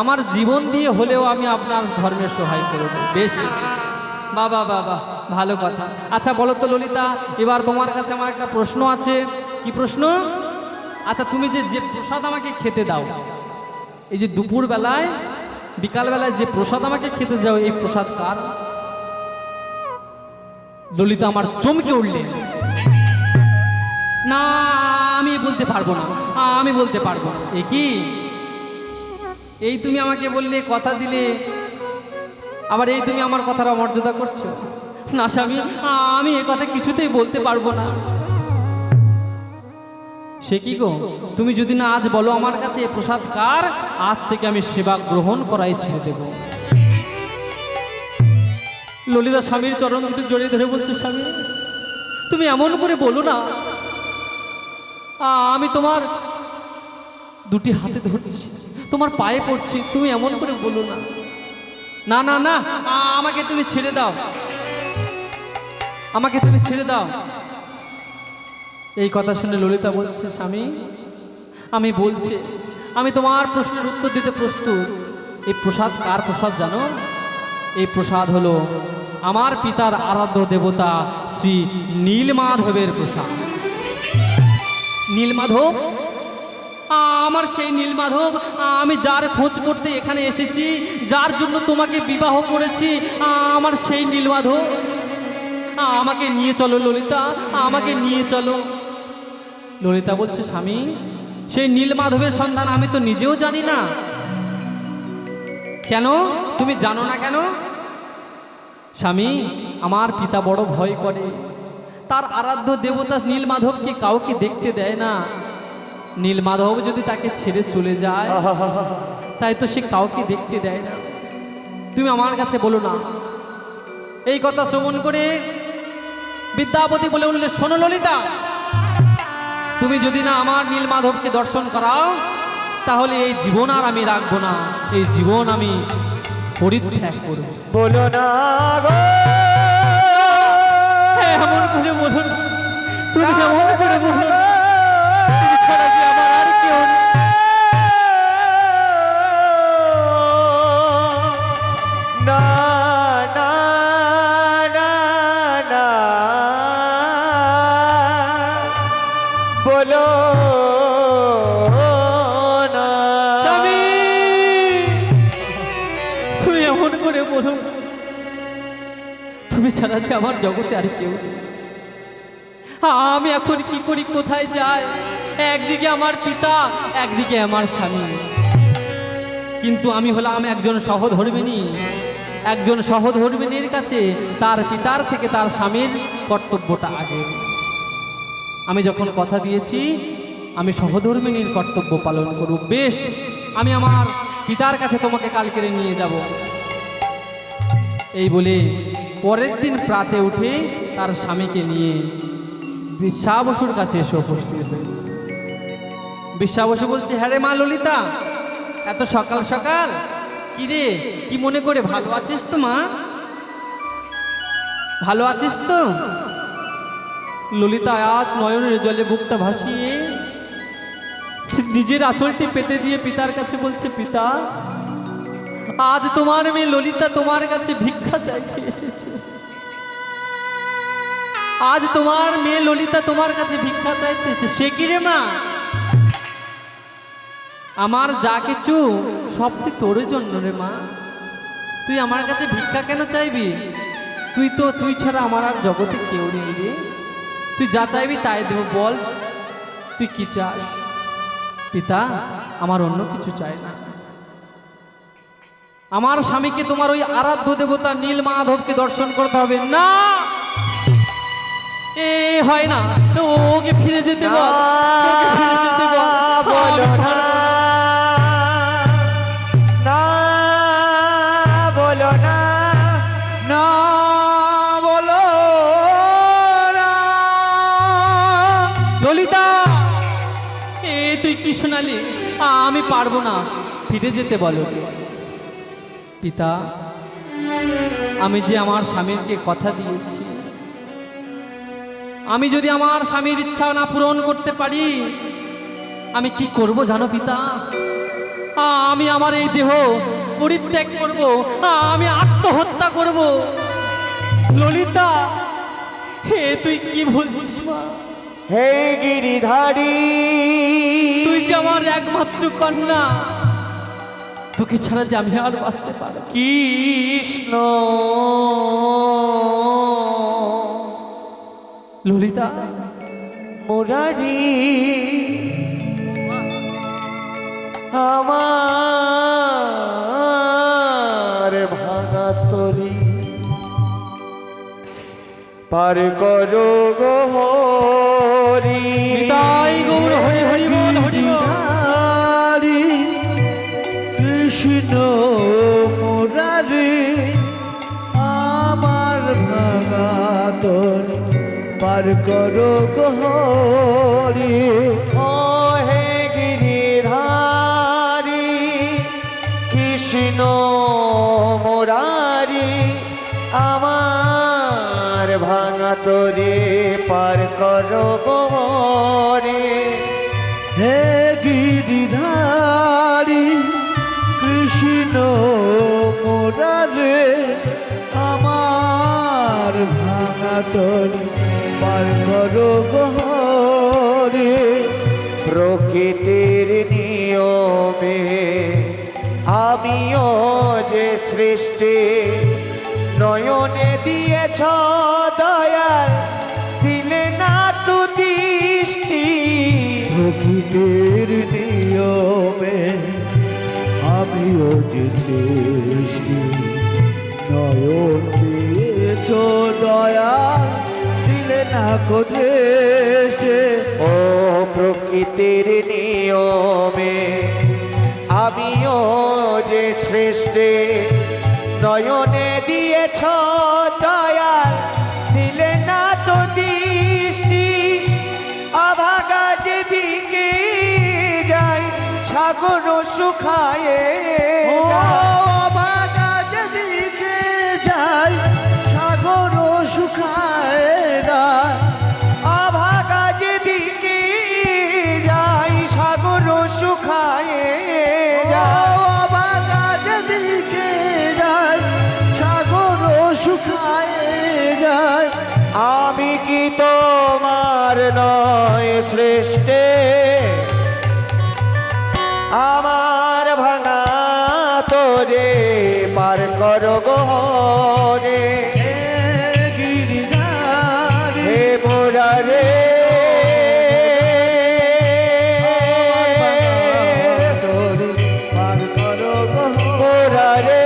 আমার জীবন দিয়ে হলেও আমি আপনার ধর্মের সহায় করব। বেশ, বাবা বাবা, ভালো কথা। আচ্ছা বলো তো ললিতা, এবার তোমার কাছে আমার একটা প্রশ্ন আছে। কি প্রশ্ন? আচ্ছা তুমি যে প্রসাদ আমাকে খেতে দাও, এই যে দুপুর বেলায়, বিকাল বেলায় যে প্রসাদ আমাকে খেতে যাও, এই প্রসাদ কার? ললিতা আমার চমকে উঠলেন, না আমি বলতে পারবো না, আমি বলতে পারবো না। এ কি? এই তুমি আমাকে বললে, কথা দিলে, আবার এই তুমি আমার কথার অমর্যাদা করছো? না স্বামী, আমি এ কথা কিছুতেই বলতে পারবো না। সে কি গো, তুমি যদি না আজ বলো আমার কাছে এ প্রসাদ কার, আজ থেকে আমি সেবা গ্রহণ করাই ছেড়ে দেব। ললিতা স্বামীর চরণ দুটো জড়িয়ে ধরে বলছে, স্বামী তুমি এমন করে বলো না, আমি তোমার দুটি হাতে ধরছি, তোমার পায়ে পড়ছি, তুমি এমন করে বলো না। না না না, আমাকে তুমি ছেড়ে দাও, আমাকে তুমি ছেড়ে দাও। এই কথা শুনে ললিতা বলছে, স্বামী আমি বলছি, আমি তোমার প্রশ্নের উত্তর দিতে প্রস্তুত। এই প্রসাদ কার প্রসাদ জানো? এই প্রসাদ হলো আমার পিতার আরাধ্য দেবতা শ্রী নীলমাধবের প্রসাদ। নীলমাধব, আমার সেই নীলমাধব, আমি যার খোঁজ করতে এখানে এসেছি, যার জন্য তোমাকে বিবাহ করেছি, আমার সেই নীলমাধব। আমাকে নিয়ে চলো ললিতা, আমাকে নিয়ে চলো। ললিতা বলছে, স্বামী সেই নীলমাধবের সন্ধান আমি তো নিজেও জানি না। কেন তুমি জানো না কেন? স্বামী, আমার পিতা বড় ভয় করে, তার আরাধ্য দেবতা নীলমাধবকে কাউকে দেখতে দেয় না। নীলমাধব যদি তাকে ছেড়ে চলে যায়, তাই তো সে কাউকে দেখতে দেয় না। তুমি আমার কাছে বলো না। এই কথা শ্রবণ করে বিদ্যাপতি বলে উঠলে, শোনো ললিতা, তুমি যদি না আমার নীলমাধবকে দর্শন করাও, তাহলে এই জীবন আর আমি রাখবো না, এই জীবন আমি পরিত্যাগ করব। বলো না গো, এমন করে বলো না, তুমি এমন করে বলো না, তুমি ছাড়া যে আমার আর কেউ নেই। না না না না, বলো না। স্বামী, তুমি এমন করে বলো না, তুমি ছাড়া যে আমার জগতে আর কেউ নেই। আমি এখন কি করি, কোথায় যাই? একদিকে আমার পিতা, একদিকে আমার স্বামী, কিন্তু আমি হলাম একজন সহধর্মিণী। একজন সহধর্মিণীর কাছে তার পিতার থেকে তার স্বামীর কর্তব্যটা আগে। আমি যখন কথা দিয়েছি আমি সহধর্মিনীর কর্তব্য পালন করব। বেশ, আমি আমার পিতার কাছে তোমাকে কালকে নিয়ে যাব। এই বলে পরের দিন প্রাতে উঠে তার স্বামীকে নিয়ে বিশ্বাবসুর কাছে এসে উপস্থিত হয়েছে। বিশ্বাবসু বলছে, হ্যাঁ রে মা ললিতা, এত সকাল সকাল কি রে, কি মনে করে, ভালো আছিস তো মা? ভালো আছিস তো? ললিতা আজ নয়নের জলে বুকটা ভাসিয়ে নিজের আঁচলটি পেতে দিয়ে পিতার কাছে বলছে, পিতা, আজ তোমার মেয়ে ললিতা তোমার কাছে ভিক্ষা চাইতে এসেছে। আজ তোমার মেয়ে ললিতা তোমার কাছে ভিক্ষা চাইতে এসেছে। সে কি রে মা? আমার যা কিছু সব তুই তোর জন্য রে মা। তুই আমার কাছে ভিক্ষা কেন চাইবি? তুই ছাড়া আমার আর জগতে কেউ নেই রে। তুই যা চাইবি তাই দেব, বল তুই কি চাস? পিতা, আমার অন্য কিছু চাই না। আমার স্বামীকে তোমার ওই আরাধ্য দেবতা নীল মাধবকে দর্শন করতে হবে। না, এ হয় না, ওকে ফিরে যেতে বল, ওকে ফিরে যেতে বল। বলো না, না বলো না, না বলো না। ললিতা, তুই কি শোনালি? আমি পারবো না, ফিরে যেতে বলো। পিতা, আমি যে আমার স্বামীকে কথা দিয়েছি, আমি যদি আমার স্বামীর ইচ্ছা না পূরণ করতে পারি, আমি কি করব জানো পিতা? আমি আমার এই দেহ পরিত্যাগ করব, আমি আত্মহত্যা করব। ললিতা, হে তুই কি বলছিস মা? হে গিরিধারী, তুই যে আমার একমাত্র কন্যা, তোকে ছাড়া যে আমি আর বাঁচতে পারব? কৃষ্ণ ললিতা, মুরারি আমার ভাঙা তরি পার করো গো হরি। নিতাই গৌর হরি হরি বল, হরি বল। হরি কৃষ্ণ মুরারি আমার ভাঙা তরি পার করো গো হরি। ও হে গিরিধারী কৃষ্ণ মুরারি আমার ভাঙা তরি পার করো গো হরি। হে গিরিধারী কৃষ্ণ মুরারি আমার ভাঙা তরি পার করো গো হরি। প্রকৃতির নিয়মে আমিও যে সৃষ্টি, নয়নে দিয়েছ দয়াল, দিলে না তো দৃষ্টি। প্রকৃতির নিয়মে আমিও যে সৃষ্টি, নয়ন দিয়েছ দয়াল, দিলে না কো দৃষ্টি। ও প্রকৃতির নিয়মে আমিও যে সৃষ্টি, নয়নে দিয়েছ দয়াল, দিলে না তো দৃষ্টি। অভাগা যেদিকে যায় সাগর শুকায়ে যায়। অভাগা যেদিকে যায় সাগর শুকায়ে যায়। অভাগা যেদিকে যায় সাগর শুকায়ে যায়। অভাগা যেদিকে যায় সাগর শুকায়ে যায়। আমি কি তোমার নয় সৃষ্টি, আমার ভাঙা তোরে পার করো গো হরি। হে মুরারে তোরে পার করো গো মুরারে।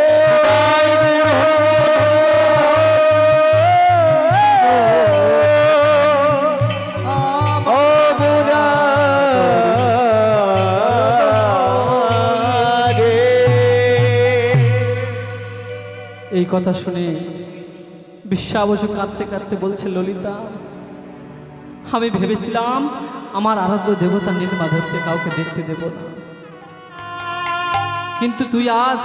ও মুরারে এই কথা শুনে বিশ্বা বসু কাঁদতে কাঁদতে বলছে, ললিতা, আমি ভেবেছিলাম আমার আরাধ্য দেবতা নীলমাধবকে কাউকে দেখতে দেব না, কিন্তু তুই আজ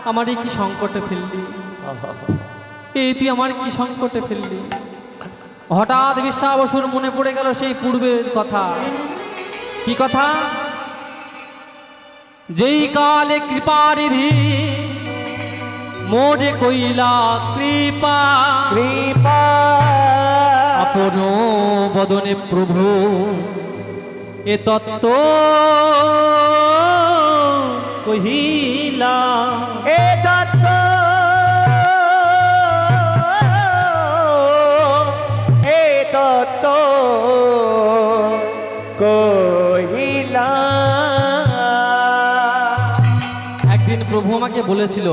আমার এই কি সংকটে ফেললি, এই তুই আমার কি সংকটে ফেললি। হঠাৎ বিশ্বা বসুর মনে পড়ে গেল সেই পূর্বের কথা। কি কথা? যেই কালে কৃপারিধি মোরে কইলা কৃপা, কৃপা আপন বদনে প্রভু এ তত্ত্ব কহিলা। এ তত্ত্ব এ তত্ত্ব কহিলা। একদিন প্রভু আমাকে বলেছিল,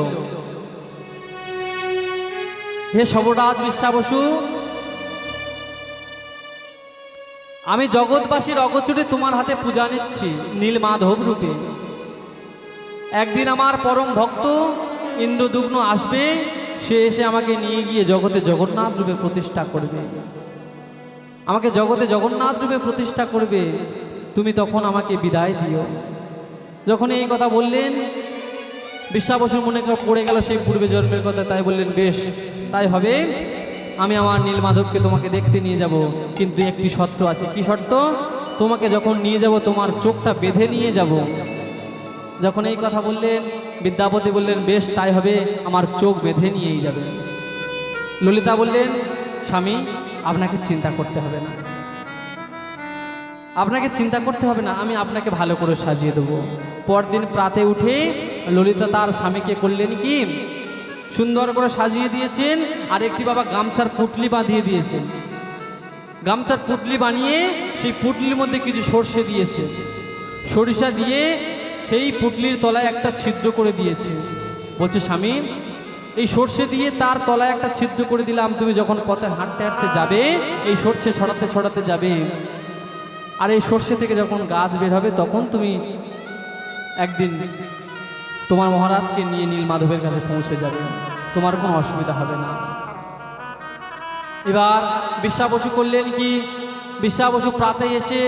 হে সবরাজ বিশ্বা বসু, আমি জগৎবাসীর অগোচরে তোমার হাতে পূজা নিচ্ছি নীলমাধব রূপে। একদিন আমার পরম ভক্ত ইন্দ্রদুগ্ন আসবে, সে এসে আমাকে নিয়ে গিয়ে জগতে জগন্নাথ রূপে প্রতিষ্ঠা করবে, আমাকে জগতে জগন্নাথ রূপে প্রতিষ্ঠা করবে, তুমি তখন আমাকে বিদায় দিও। যখন এই কথা বললেন, বিশ্বা বসুর মনে পড়ে গেল সেই পূর্বে জন্মের কথা। তাই বললেন, বেশ তাই হবে, আমি আমার নীলমাধবকে তোমাকে দেখতে নিয়ে যাব, কিন্তু একটি শর্ত আছে। কি শর্ত? তোমাকে যখন নিয়ে যাব তোমার চোখটা বেঁধে নিয়ে যাব। যখন এই কথা বললেন, বিদ্যাপতি বললেন, বেশ তাই হবে, আমার চোখ বেঁধে নিয়েই যাবে। ললিতা বললেন, স্বামী, আপনাকে চিন্তা করতে হবে না, আপনাকে চিন্তা করতে হবে না, আমি আপনাকে ভালো করে সাজিয়ে দেবো। পরদিন প্রাতে উঠে ললিতা তার স্বামীকে করলেন কি, সুন্দর করে সাজিয়ে দিয়েছেন, আর একটি বাবা গামছার পুটলি বাঁধিয়ে দিয়েছেন। গামছার পুটলি বানিয়ে সেই পুটলির মধ্যে কিছু সর্ষে দিয়েছে, সরিষা দিয়ে সেই পুটলির তলায় একটা ছিদ্র করে দিয়েছে। বলছে, স্বামী, এই সর্ষে দিয়ে তার তলায় একটা ছিদ্র করে দিলাম, তুমি যখন পথে হাঁটতে হাঁটতে যাবে, এই সর্ষে ছড়াতে ছড়াতে যাবে, আর এই সর্ষে থেকে যখন গাছ বের হবে, তখন তুমি একদিন তোমার মহারাজকে নিয়ে নীলমাধবের কাছে পৌঁছে যাবে, তোমার কোনো অসুবিধা হবে না। এবার বিশ্বা বসু করলেন কি, বিশ্বা বসু প্রাতে এসে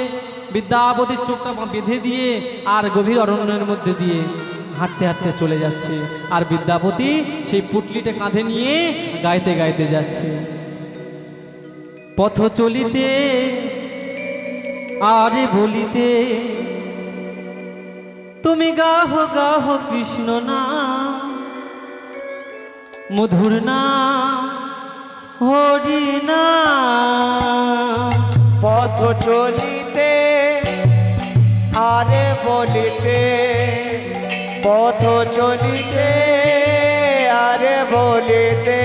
বিদ্যাপতির চোখটা বেঁধে দিয়ে আর গভীর অরণ্যের মধ্যে দিয়ে হাঁটতে হাঁটতে চলে যাচ্ছে, আর বিদ্যাপতি সেই পুটলিটা কাঁধে নিয়ে গাইতে গাইতে যাচ্ছে। পথ চলিতে আরে বলিতে তুমি গাহ গাহ কৃষ্ণ না, মধুর না হরি না। পথ চলিতে আরে বলিতে, পথ চলিতে আরে বলিতে,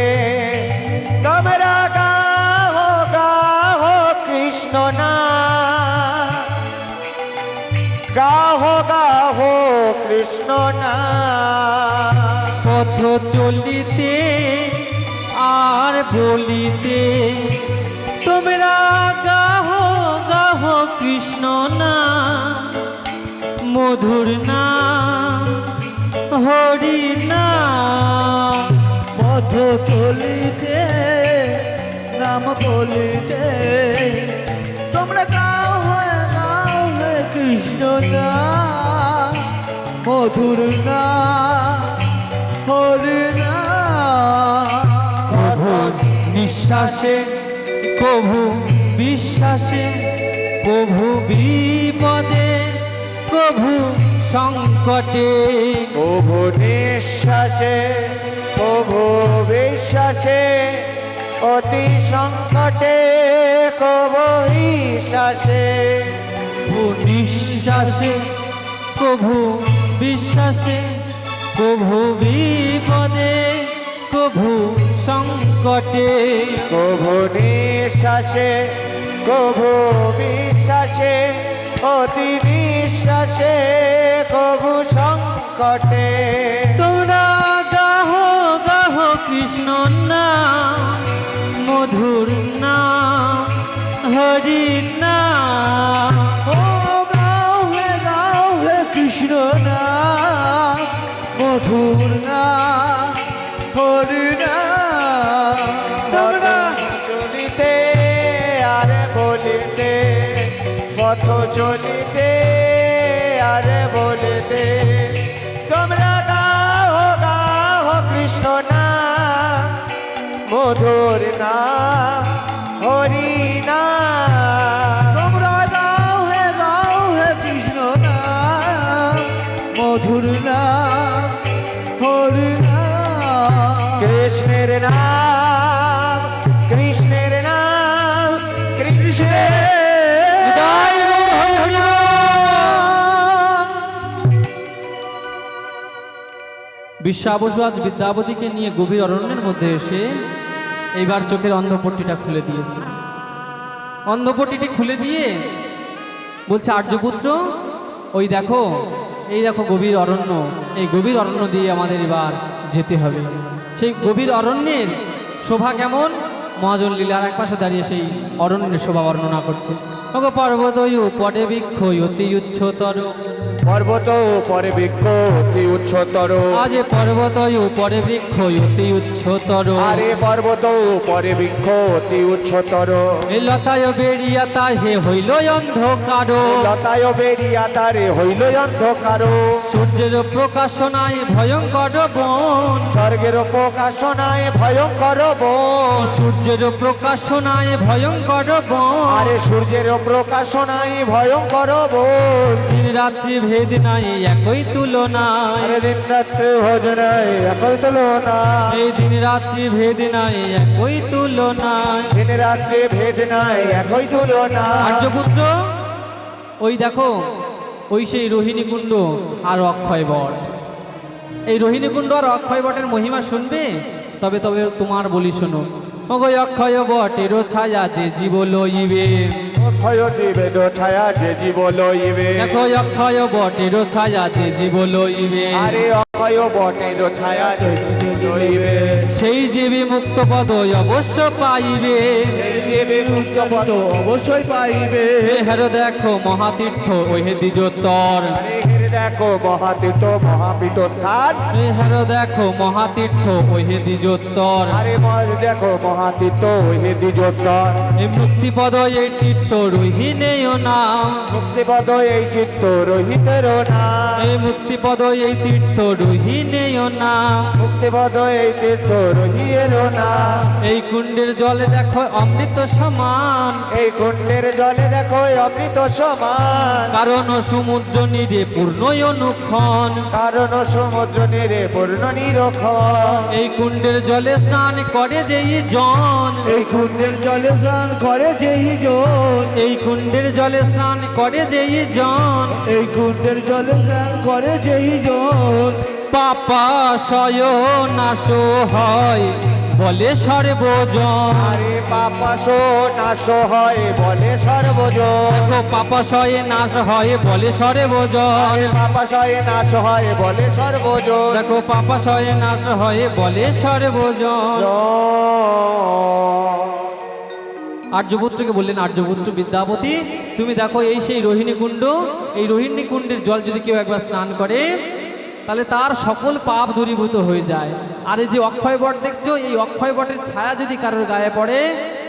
তোমরা গাহ গাহ কৃষ্ণ না, গাহ গাহ কৃষ্ণ না। পথ চলিতে আর বলিতে তোমরা গাহ গাহ কৃষ্ণ না, মধুর না হরি না। পথ চলিতে নাম বলিতে, তোমরা গাও হে কৃষ্ণ না, মধুর না হরি না। প্রভু নিঃশ্বাসে প্রভু বিশ্বাসে, প্রভু বিপদে প্রভু সংকটে, প্রভু নিঃশ্বাসে প্রভু বিশ্বাসে, অতি সংকটে প্রভু বিশ্বাসে। প্রভু নিঃশ্বাসে প্রভু বিশ্বাসে, প্রভু বিপদে প্রভু সংকটে, প্রভু নিঃশ্বাসে প্রভু বিশ্বাসে, অতি বিশ্বাসে প্রভু সংকটে। তোমরা গাহ গাহ কৃষ্ণ না, মধুর না হরি না। ও গাও হে কৃষ্ণ না, মধুর না হরি নাম তোমরা চলিতে আরে বলিতে পথ চলিতে আরে বলিতে তোমরা গাও গাও কৃষ্ণ নাম মধুর নাম হরি নাম তোমরা গাও হে কৃষ্ণ নাম মধুর নাম হরি নাম কৃষ্ণের নাম কৃষ্ণের নাম কৃষ্ণের বিশ্বাবসু আজ বিদ্যাপতিকে নিয়ে গভীর অরণ্যের মধ্যে এসে এইবার চোখের অন্ধপট্টিটা খুলে দিয়েছে। অন্ধপট্টিটি খুলে দিয়ে বলছে, আর্যপুত্র ওই দেখো, এই দেখো গভীর অরণ্য, এই গভীর অরণ্য দিয়ে আমাদের এবার যেতে হবে। সেই গভীর অরণ্যের শোভা কেমন, মহাজন লীলার এক পাশে দাঁড়িয়ে সেই অরণ্যের শোভা বর্ণনা করছে। ওগো পর্বত পরে বৃক্ষ অতি উচ্চতর, পর্বত পরে বৃক্ষ অতি উচ্চতর, আজ পর্বত পরে বৃক্ষ অতি উচ্চতর, আরে পর্বত পরে বৃক্ষ অতি উচ্চতর, এই লতায় বেরিয়া হে হইল অন্ধকার, লতায় বেরিয়া তারে হইল অন্ধকার, সূর্যের প্রকাশনায় ভয়ঙ্কর বন, স্বর্গের প্রকাশনায় ভয়ঙ্কর বন, সূর্যের প্রকাশনায় ভয়ঙ্কর বন, আরে সূর্যের প্রকাশনায় ভয়ঙ্কর বন, দিন রাত্রি ভেদ নাই একই তুলনায়, আরে দিন রাত্রে ভোজনায় একই তুলনা, এই দিন রাত্রি ভেদ নাই একই তুলনায়। দিন রাত্রে ভেদ নাই একই তুলনা। আর্যপুত্র ওই দেখো, ওই সেই রোহিণী কুণ্ড আর অক্ষয় বট। এই রোহিণী কুণ্ড আর অক্ষয় বটের মহিমা শুনবে? তবে তবে তোমার বলি শোনো, ওগো অক্ষয় বটের ছায়া যে জীব লইবে, অক্ষয় জীবের ছায়া যে জীব লইবে, দেখো অক্ষয় বটের ছায়া যে জীব লইবে, আরে অক্ষয় বটের ছায়া যে জীব লইবে, সেই জীবী মুক্ত পদ অবশ্য পাইবে, সেই জীবে মুক্ত পদ অবশ্যই পাইবে। হের দেখো মহাতীর্থ ওহে দ্বিজোত্তর, আরে হের দেখো মহাতীর্থ মহাপীঠ স্থান, হের দেখো মহাতীর্থ ওহে দ্বিজোত্তর, আরে দেখো মহাতীর্থ হে দ্বিজস্তর, এই মুক্তিপদ এই তীর্থ রোহিণেয় নাম, মুক্তিপদ এই চিত্ত রোহিতের নাম, এই মুক্তিপদ এই তীর্থ রোহিণেয় নাম, মুক্তিপদ এই তীর্থ রোহিয়ের নাম, এই কুণ্ডের জলে দেখো অমৃত সমান, এই কুণ্ডের জলে দেখো অমৃত সমান, কারণ সমুদ্র নিরে পূর্ণ অনুক্ষণ, কারণ সমুদ্র নিরে পূর্ণ নিরক্ষণ, এই কুণ্ডের জলে স্নান করে যেই জন, এই কুণ্ডের জলে স্নান করে যেই জন, এই কুণ্ডের জলে স্নান করে যেই জন, এই কুণ্ডের জলে স্নান করে যেই জন, পাপা শয় নাশ হয় বলে সর্বজন, আরে পাপাসো নাশ হয় বলে সর্বজন, দেখো পাপাশয়ে নাশ হয় বলে সর্বজন, আরে পাপাশয়ে নাশ হয় বলে সর্বজন, দেখো পাপাশয়ে নাশ হয় বলে সর্বজন। আর্যপুত্রকে বললেন, আর্যপুত্র বিদ্যাপতি তুমি দেখো এই সেই রোহিণী কুণ্ড, এই রোহিণী কুণ্ডের জল যদি কেউ একবার স্নান করে তাহলে তার সকল পাপ দূরীভূত হয়ে যায়। আর এই যে অক্ষয় বট দেখছো, এই অক্ষয় বটের ছায়া যদি কারোর গায়ে পড়ে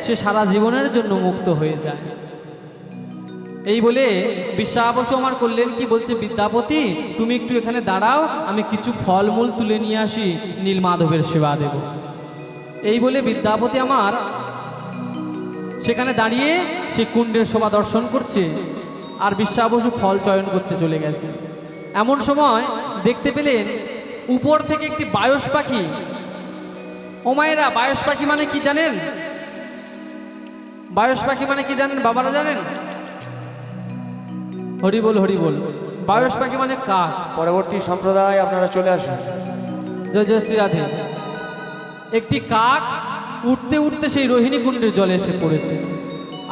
সে সারা জীবনের জন্য মুক্ত হয়ে যায়। এই বলে বিশ্বাবসু আমার করলেন কি, বলছে বিদ্যাপতি তুমি একটু এখানে দাঁড়াও, আমি কিছু ফলমূল তুলে নিয়ে আসি, নীলমাধবের সেবা দেব। এই বলে বিদ্যাপতি আমার সেখানে দাঁড়িয়ে সেই কুণ্ডের শোভা দর্শন করছে, আর বিশ্বাবসু ফল চয়ন করতে চলে গেছে। এমন সময় দেখতে পেলেন উপর থেকে একটি বায়স পাখি। ও মায়েরা, বায়স পাখি মানে কি জানেন? বায়স পাখি মানে কি জানেন বাবারা, জানেন? হরি বল হরি বল। বায়স পাখি মানে কাক। পরবর্তী সম্প্রদায় আপনারা চলে আসুন। জয় জয় শ্রী রাধে। একটি কাক উঠতে উঠতে সেই রোহিণী কুণ্ডের জলে এসে পড়েছে,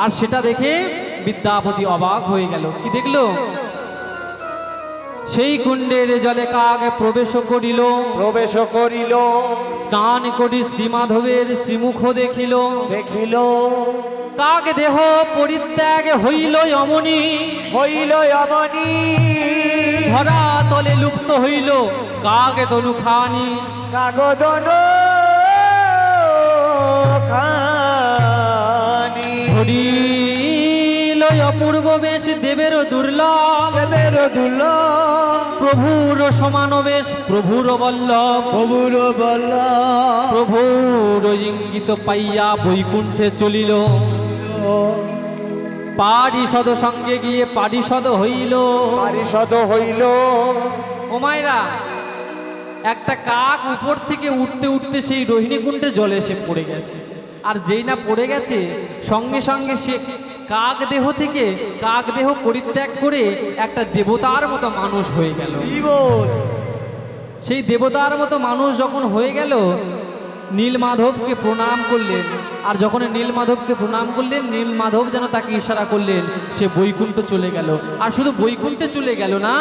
আর সেটা দেখে বিদ্যাপতি অবাক হয়ে গেল। কি দেখলো? সেই কুণ্ডের জলে কাক প্রবেশ করিল, প্রবেশ করিল, স্নান করি শ্রীমাধবের শ্রীমুখ দেখিল, দেখিল কাক দেহ পরিত্যাগ হইল অমনি, হইল অমনি, ধরা তলে লুপ্ত হইল কাক তনু খানি, কাগদন খানি ধরিল অপূর্ব বেশ দেবের দুর্লভ, দেবের দুর্লভ প্রভুর সমানবেশ প্রভুর বল্লভ, প্রভুর বল্লভ প্রভুর ইঙ্গিত পাইয়া বৈকুণ্ঠে চলিল, পারিষদ সঙ্গে গিয়ে পারিষদ হইল। পারিষদ হইল। ও মায়েরা, একটা কাক উপর থেকে উঠতে উঠতে সেই রোহিণী কুণ্ডে জলে এসে পড়ে গেছে। আর যেই না পড়ে গেছে, সঙ্গে সঙ্গে সে কাক দেহ থেকে কাক দেহ পরিত্যাগ করে একটা দেবতার মতো মানুষ হয়ে গেল। কি বল? সেই দেবতার মতো মানুষ যখন হয়ে গেল, নীলমাধবকে প্রণাম করলেন। আর যখন নীলমাধবকে প্রণাম করলেন, নীলমাধব যেন তাকে ইশারা করলেন, সে বৈকুণ্ঠ চলে গেল। আর শুধু বৈকুণ্ঠে চলে গেল না,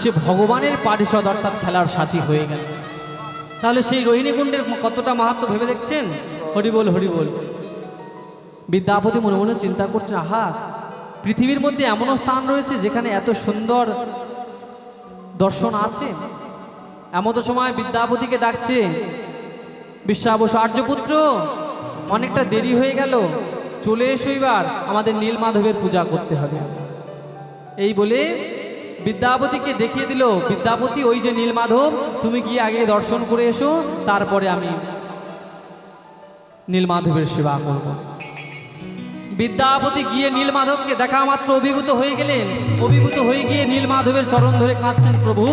সে ভগবানের পারিষদ অর্থাৎ খেলার সাথী হয়ে গেল। তাহলে সেই রোহিণীকুণ্ডের কতটা মাহাত্ম্য ভেবে দেখছেন? হরিবোল হরিবোল। বিদ্যাপতি মনে মনে চিন্তা করছে, আহা, পৃথিবীর মধ্যে এমনও স্থান রয়েছে যেখানে এত সুন্দর দর্শন আছে। এমতো সময় বিদ্যাপতিকে ডাকছে বিশ্বাবসু, আর্যপুত্র, অনেকটা দেরি হয়ে গেল, চলে এসো, এবার আমাদের নীলমাধবের পূজা করতে হবে। এই বলে বিদ্যাপতিকে দেখিয়ে দিল, বিদ্যাপতি, ওই যে নীলমাধব, তুমি গিয়ে আগে দর্শন করে এসো, তারপরে আমি নীলমাধবের সেবা করব। বিদ্যাপতি গিয়ে নীলমাধবকে দেখা মাত্র অভিভূত হয়ে গেলেন। অভিভূত হয়ে গিয়ে নীলমাধবের চরণ ধরে কাঁদছেন, প্রভু,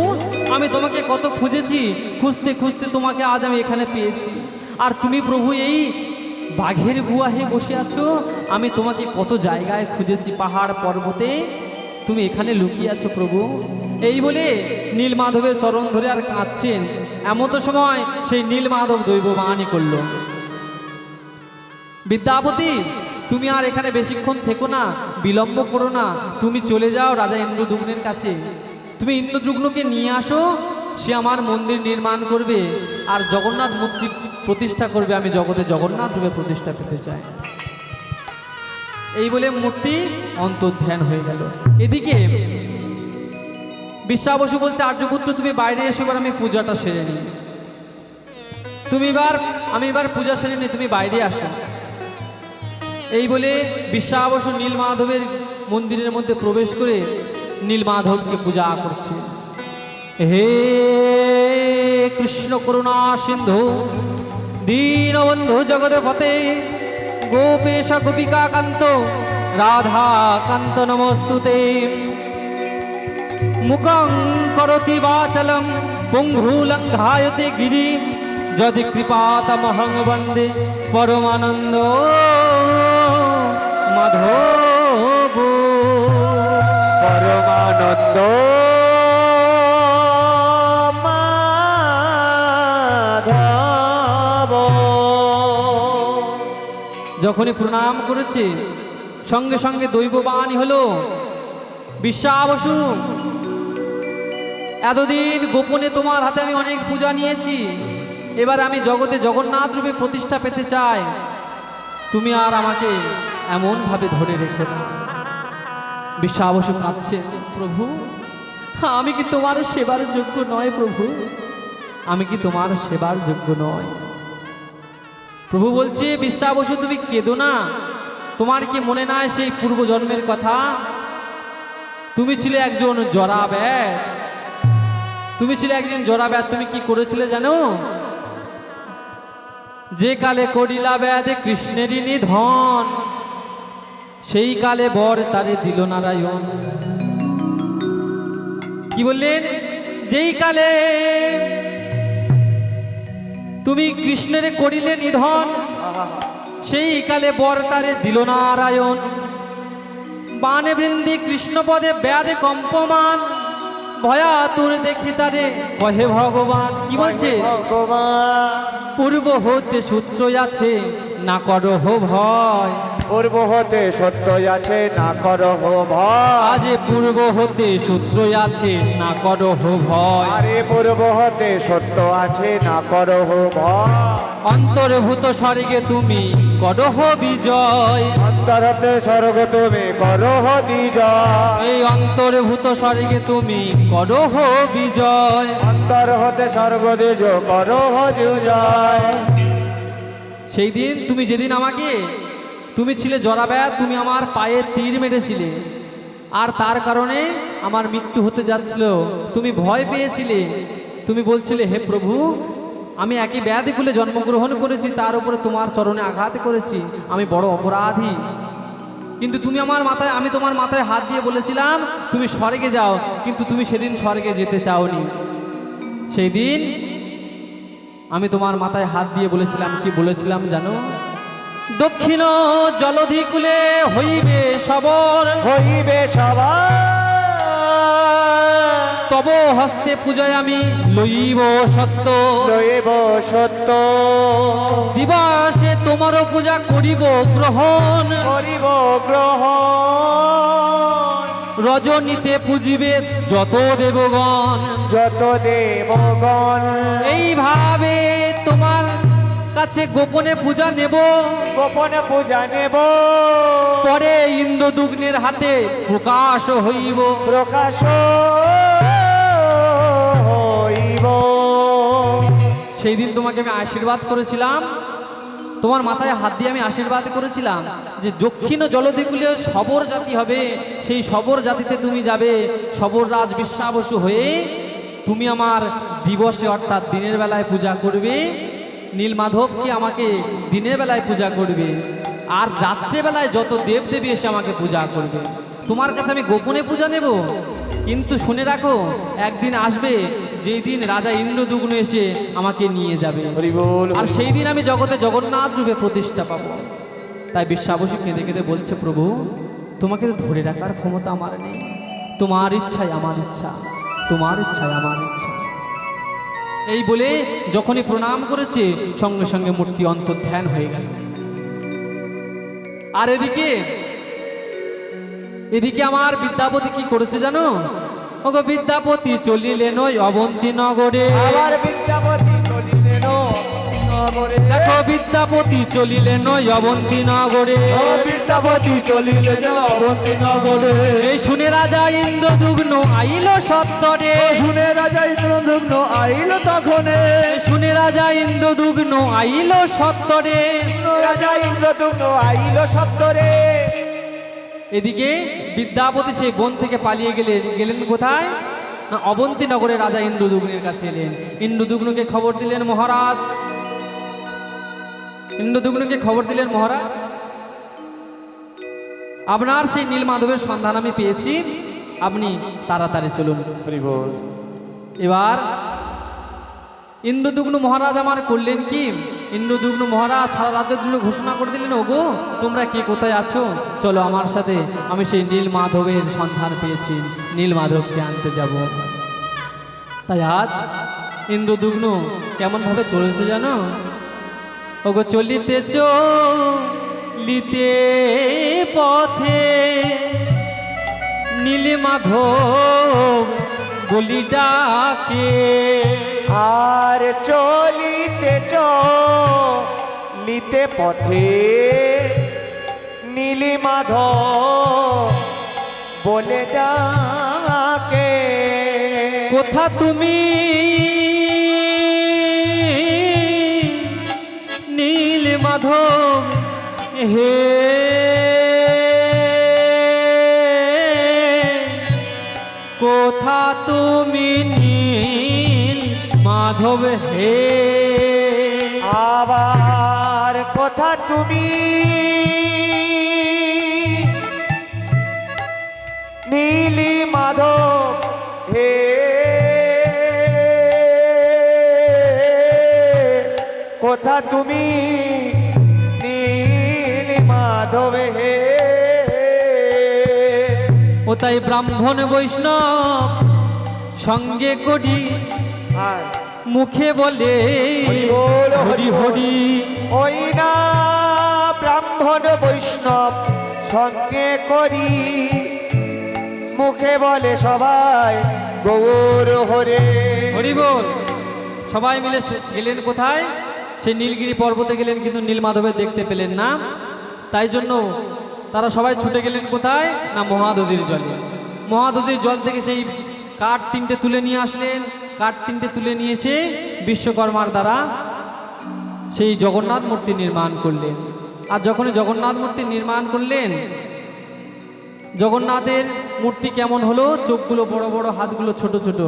আমি তোমাকে কত খুঁজেছি, খুঁজতে খুঁজতে তোমাকে আজ আমি এখানে পেয়েছি। আর তুমি প্রভু এই বাঘের গুহাহে বসে আছো। আমি তোমাকে কত জায়গায় খুঁজেছি, পাহাড় পর্বতে, তুমি এখানে লুকিয়ে আছো প্রভু। এই বলে নীলমাধবের চরণ ধরে আর কাঁদছেন। এমতো সময় সেই নীলমাধব দৈববাণী করল, বিদ্যাপতি, তুমি আর এখানে বেশিক্ষণ থেকো না, বিলম্ব করো না, তুমি চলে যাও রাজা ইন্দ্রদ্যুম্নের কাছে। তুমি ইন্দ্রদ্যুম্নকে নিয়ে আসো, সে আমার মন্দির নির্মাণ করবে আর জগন্নাথ মূর্তি প্রতিষ্ঠা করবে। আমি জগতে জগন্নাথ রূপে প্রতিষ্ঠা পেতে চাই। এই বলে মূর্তি অন্তর্ধ্যান হয়ে গেল। এদিকে বিশ্বাবসু বলছে, আর্যপুত্র, তুমি বাইরে এসো, এবার আমি পূজাটা সেরে নিই। আমি এবার পূজা সেরে নিই, তুমি বাইরে আসো। এই বলে বিশ্বাবসু নীলমাধবের মন্দিরের মধ্যে প্রবেশ করে নীলমাধবকে পূজা করছে। হে কৃষ্ণ করুণা সিন্ধু দীনবন্ধু জগৎপতে গোপেশ গোপিকা কান্ত রাধা কান্ত নমস্তুতে। মুখং করতি বাচলম পঙ্গুলঙ্ঘায়তে গিরি যদি কৃপাতমহং বন্দে পরমানন্দ মাধব। পরমানন্দ মাধব। যখনই প্রণাম করেছে, সঙ্গে সঙ্গে দৈববাণী হলো, বিশ্বাবসু, এতদিন গোপনে তোমার হাতে আমি অনেক পূজা নিয়েছি, এবার আমি জগতে জগন্নাথ রূপে প্রতিষ্ঠা পেতে চাই, তুমি আর আমাকে এমনভাবে ধরে রেখো না। বিশ্বাবসু কাঁদছে, প্রভু, আমি কি তোমার সেবার যোগ্য নয় প্রভু, আমি কি তোমার সেবার যোগ্য নয়। প্রভু বলছে, বিশ্বাবসু, তুমি কেঁদো না, তোমার কি মনে নাই সেই পূর্বজন্মের কথা? তুমি ছিলে একজন জরাব্যাধ, তুমি ছিলে একজন জরাব্যাধ। তুমি কি করেছিলে জানো? যে কালে করিলা ব্যাধ কৃষ্ণেরই নিধন, সেই কালে বর তারে দিল নারায়ণ। কি বললেন? যেই কালে তুমি কৃষ্ণের করিলে নিধন, সেই কালে বর তারে দিল নারায়ণ। বানে বৃন্দি কৃষ্ণ পদে ব্যাধে কম্পমান, ভয়াতুর দেখি তারে কহে ভগবান। কি বলছে? ভগবান পূর্ব হতে সূত্র আছে, না করহ ভয়। পূর্ব হতে সত্য আছে, না করহ ভয়। আজ পূর্ব হতে সূত্র আছে, না করহ ভয়। আরে পূর্ব হতে সত্য আছে, না করহ ভয়। অন্তর্ভূত স্বর্গে তুমি করহ বিজয়। অন্তর হতে স্বর্গ তুমি করহ বিজয়। এই অন্তর্ভূত স্বর্গে তুমি করহ বিজয়। অন্তর হতে স্বর্গ দ্বিজ করহ জয়। সেই দিন তুমি যেদিন আমাকে, তুমি ছিলে জরাব্যাধ, তুমি আমার পায়ে তীর মেরেছিলে, আর তার কারণে আমার মৃত্যু হতে যাচ্ছিল, তুমি ভয় পেয়েছিলে, তুমি বলছিলে হে প্রভু, আমি একই ব্যাধিকুলে জন্মগ্রহণ করেছি, তার উপরে তোমার চরণে আঘাত করেছি, আমি বড় অপরাধী। কিন্তু তুমি আমার মাথায়, আমি তোমার মাথায় হাত দিয়ে বলেছিলাম তুমি স্বর্গে যাও, কিন্তু তুমি সেদিন স্বর্গে যেতে চাওনি। সেই দিন আমি তোমার মাথায় হাত দিয়ে বলেছিলাম, কি বলেছিলাম জানো? দক্ষিণ জলধিকুলে হইবে সবর, হইবে সবার তব হস্তে পূজায় আমি লইব সত্য, লইব সত্য, দিবসে তোমারও পূজা করিব গ্রহণ, করিব গ্রহণ, রজনীতে পূজিবে যত দেবগণ, যত দেবগণ, এইভাবে তোমার কাছে গোপনে পূজা নেব, গোপনে পূজা নেব, পরে ইন্দ্রদুগ্নের হাতে প্রকাশ হইব, প্রকাশ হইব। সেই দিন তোমাকে আমি আশীর্বাদ করেছিলাম, তোমার মাথায় হাত দিয়ে আমি আশীর্বাদ করেছিলাম যে দক্ষিণ জলধিকুলে সবর জাতি হবে, সেই সবর জাতিতে তুমি যাবে, সবর রাজ বিশ্বাবসু হয়ে তুমি আমার দিবসে অর্থাৎ দিনের বেলায় পূজা করবে, নীলমাধবকে আমাকে দিনের বেলায় পূজা করবে, আর রাত্রেবেলায় যত দেবদেবী এসে আমাকে পূজা করবে। তোমার কাছে আমি গোপনে পূজা নেব, কিন্তু শুনে রাখো একদিন আসবে যেই দিন রাজা ইন্দ্রদুগ্ন এসে আমাকে নিয়ে যাবে, হরি বল। আর সেই দিন আমি জগতে জগন্নাথ রূপে প্রতিষ্ঠা পাবো। তাই বিশ্বাবসী কেঁদে কেঁদে বলছে, প্রভু তোমাকে তো ধরে রাখার ক্ষমতা আমার নেই, তোমার ইচ্ছাই আমার ইচ্ছা, তোমার ইচ্ছাই আমার ইচ্ছা। এই বলে যখনই প্রণাম করেছে সঙ্গে সঙ্গে মূর্তি অন্তর্ধ্যান হয়ে গেল। আর এদিকে এদিকে আমার বিদ্যাপতি কি করেছে জানো? ওগো বিদ্যাপতি চলিলেন ওই অবন্তী নগরে, আবার বিদ্যাপতি চলিলেন নগরে, দেখো বিদ্যাপতি চলিলেন ওই অবন্তী নগরে, বিদ্যাপতি চলিলেন অবন্তী নগরে, এই শুনে রাজা ইন্দ্রদুগ্ন আইল সত্তরে, শুনে রাজা ইন্দ্রদুগ্ন আইল তখনে, শুনে রাজা ইন্দ্রদুগ্ন আইল সত্তরে, রাজা ইন্দ্রদুগ্ন আইল সত্তরে। এদিকে বিদ্যাপতি সেই বন থেকে পালিয়ে গেলেন কোথায় না, অবন্তী নগরে রাজা ইন্দ্রদুগ্নের কাছে এলেন। ইন্দ্রদুগ্নকে খবর দিলেন মহারাজ, ইন্দ্রদুগ্নকে খবর দিলেন মহারাজ, আপনার সেই নীলমাধবের সন্ধান আমি পেয়েছি, আপনি তাড়াতাড়ি চলুন। হরি বল। এবার ইন্দ্রদুগ্ন মহারাজ আমার করলেন কি, ইন্দ্রদুগ্ন মহারাজ সারা রাজ্যের জন্য ঘোষণা করে দিলেন, ওগো তোমরা কে কোথায় আছো, চলো আমার সাথে, আমি সেই নীলমাধবের সন্ধান পেয়েছি, নীলমাধবকে আনতে যাব। তাই আজ ইন্দ্রদুগ্ন কেমনভাবে চলেছে জানো? ওগো চলিতে চলিতে পথে নীলমাধব বলি ডাকে, আর চলিতে চলিতে পথে নীলিমাধব বলে ডাকে, কোথা তুমি নীলমাধব হে, কোথা তুমি নীলমাধব হে, আবার কোথা তুমি নীলিমাধব হে, কোথা তুমি নীলিমাধব হে। ও তাই ব্রাহ্মণ বৈষ্ণব সঙ্গে করি, আর মুখে বলে হরি বল, হরি হরি, ওই না ব্রাহ্মণ বৈষ্ণব সঙ্গে করি, মুখে বলে সবাই গৌর হরে। হরি বল। সবাই মিলে গেলেন কোথায়? সেই নীলগিরি পর্বতে গেলেন, কিন্তু নীলমাধবের দেখতে পেলেন না। তাই জন্য তারা সবাই ছুটে গেলেন কোথায় না, মহাদধির জলে। মহাদধির জল থেকে সেই কাঠ তিনটে তুলে নিয়ে আসলেন, কাঠ তিনটে তুলে নিয়ে এসে বিশ্বকর্মার দ্বারা সেই জগন্নাথ মূর্তি নির্মাণ করলেন। আর যখনই জগন্নাথ মূর্তি নির্মাণ করলেন, জগন্নাথের মূর্তি কেমন হলো, চোখগুলো বড় বড়, হাতগুলো ছোট ছোট।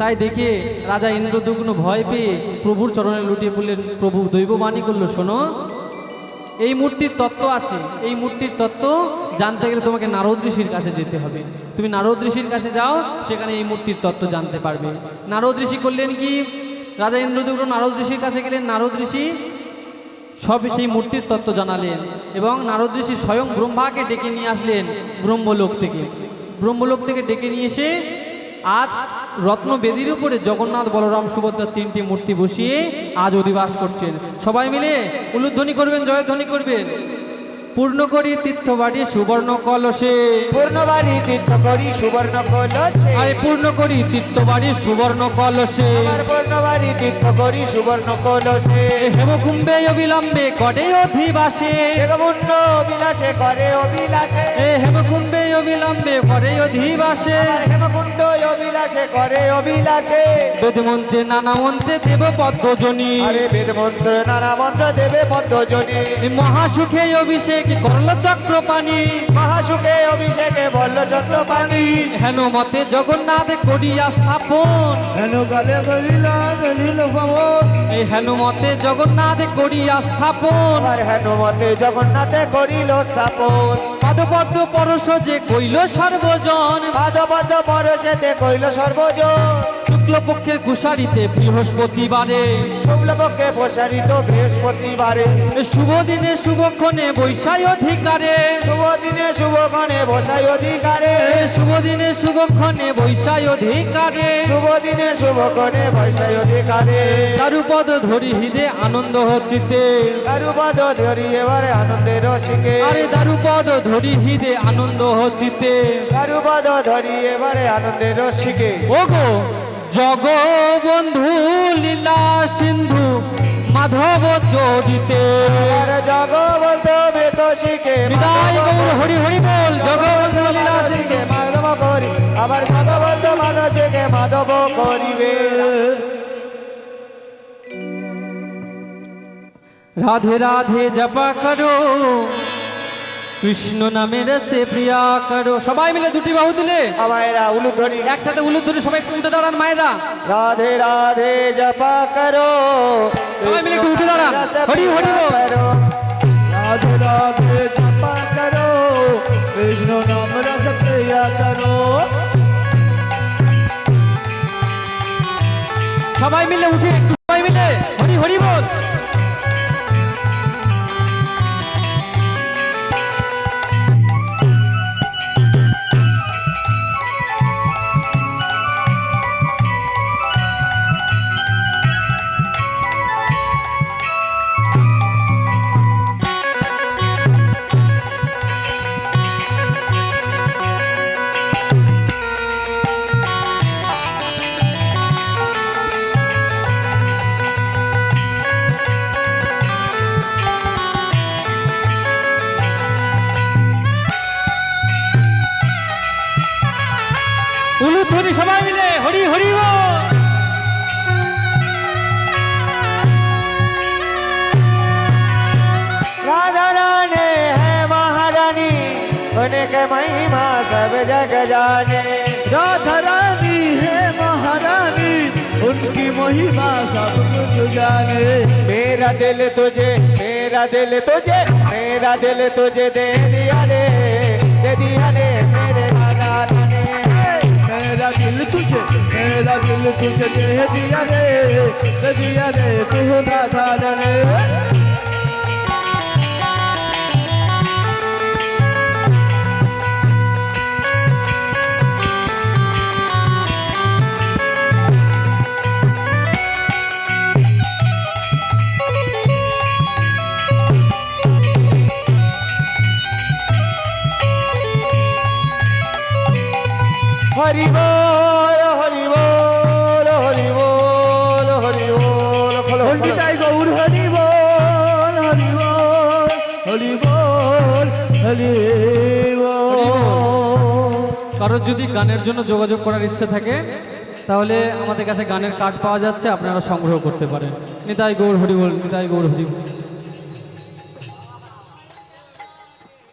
তাই দেখে রাজা ইন্দ্রদুগ্ন ভয় পেয়ে প্রভুর চরণে লুটিয়ে পড়লেন। প্রভু দৈববাণী করলো, শোনো, এই মূর্তির তত্ত্ব আছে, এই মূর্তির তত্ত্ব জানতে গেলে তোমাকে নারদ ঋষির কাছে যেতে হবে। তুমি নারদ ঋষির কাছে যাও, সেখানে এই মূর্তির তত্ত্ব জানতে পারবে। নারদ ঋষি করলেন কি, রাজা ইন্দ্রদুগ্ন নারদ ঋষির কাছে গেলেন। নারদ ঋষি সব সেই মূর্তির তত্ত্ব জানালেন এবং নারদ ঋষি স্বয়ং ব্রহ্মাকে ডেকে নিয়ে আসলেন ব্রহ্মলোক থেকে। ব্রহ্মলোক থেকে ডেকে নিয়ে এসে আজ রত্নবেদির উপরে জগন্নাথ, বলরাম, সুভদ্রার তিনটি মূর্তি বসিয়ে আজ অধিবাস করছেন। সবাই মিলে উলুধ্বনি করবেন, জয়ধ্বনি করবেন। পূর্ণ করি তীর্থবাড়ি সুবর্ণ কলসে, পূর্ণবাড়ি তীর্থ করি সুবর্ণ কলসে, আরে পূর্ণ করি তীর্থবাড়ি সুবর্ণ কলসে, আমার পূর্ণবাড়ি তীর্থ করি সুবর্ণ কলসে, হেমকুম্বে অবিলম্বে করে অধিবাসে, জগমুন্ড বিলাসে করে অবিলাসে, এ হেমকুম্বে অবিলম্বে করে অধিবাসে, আমার হেমকুণ্ড অবিলাসে করে অবিলাসে, বেদমন্ত্রে নানা মন্ত্রে দেব পদ্মজনী, আরে বেদ মন্ত্র নানা মন্ত্র দেবে পদ্মজনী, মহাসুখে অভিষেক করল চক্রপাণি, মহাসুখে অভিষেকে বলল চন্দ্রপাণি, হেন মতে জগন্নাথ করিয়া স্থাপন, হেন কালে করিল করিল ভবন, এই হেন মতে জগন্নাথ করিয়া স্থাপন, আমার হেন মতে জগন্নাথে করিল স্থাপন, পাদপদ্ম পরশ যে কইল সর্বজন, পাদ পদ পরশেতে কইল সর্বজন, শুক্লপক্ষের কুশারিতে বৃহস্পতিবারে, শুক্লপক্ষে প্রসারিত বৃহস্পতিবারে, শুভ দিনে শুভক্ষণে বৈশাখ অধিকারে, শুভ দিনে শুভক্ষণে বসাই অধিকারে, শুভ দিনে শুভক্ষণে বৈশাখ অধিকারে, শুভ দিনে শুভক্ষণে বসাই অধিকারে, তারুপদ ধরি হৃদে আনন্দ হচ্ছিতে, কারুপদ ধরি এবারে আনন্দের রসিকে, আরে দারুপদ ধরি হৃদে আনন্দ হচ্ছিতে, কারুপদ ধরি এবারে আনন্দের রসিকে, ওগো জগবন্ধু লীলা সিন্ধু মাধব চরিতে, আর জগবন্ধ বেদ শিখে বিদায় গৌর হরি হরি বল, জগবন্ধু লীলা সিন্ধু। শিখে মাধব করি, আবার জগবন্ধ মাধব শিখে মাধব করিবে, রাধে রাধে জপা করো, কৃষ্ণ নামের সে প্রিয়া করো। সবাই মিলে দুটি বাহু তুলে আমায়রা উলুধ্বনি, একসাথে উলুধ্বনি, সবাই একটু উঠে দাঁড়ান মায়েরা, রাধে রাধে জপা করো, সবাই মিলে একটু উঠে দাঁড়ান, হরি হরি বল। করো, রাধে রাধে জপা করো, কৃষ্ণ নাম রস প্রিয়া করো, সবাই মিলে উঠে একটু, সবাই মিলে হরি হরি বল। উলুধ্বনি সবাই মিলে হরি হরি বল। राधा रानी है महारानी, उनके महिमा सब जग जाने, राधा रानी है महारानी, उनकी महिमा सब कुछ जाने, मेरा दिल तुझे, मेरा दिल तुझे, मेरा दिल तुझे दे दिया रे, दे दिया रे मेरे राधा रानी, मेरा दिल तुझे, मेरा दिल तुझे दे दिया रे, दे दिया रे तू राधा रानी। हरि बोल हरि बोल हरि बोल हरि बोल पंडिताई गौर हरि बोल हरि बोल हरि बोल हरि बोल। কারোর যদি গানের জন্য যোগাযোগ করার ইচ্ছে থাকে তাহলে আমাদের কাছে গানের কার্ড পাওয়া যাচ্ছে, আপনারা সংগ্রহ করতে পারেন। নিতাই গৌর হরি বল, নিতাই গৌর হরি বল।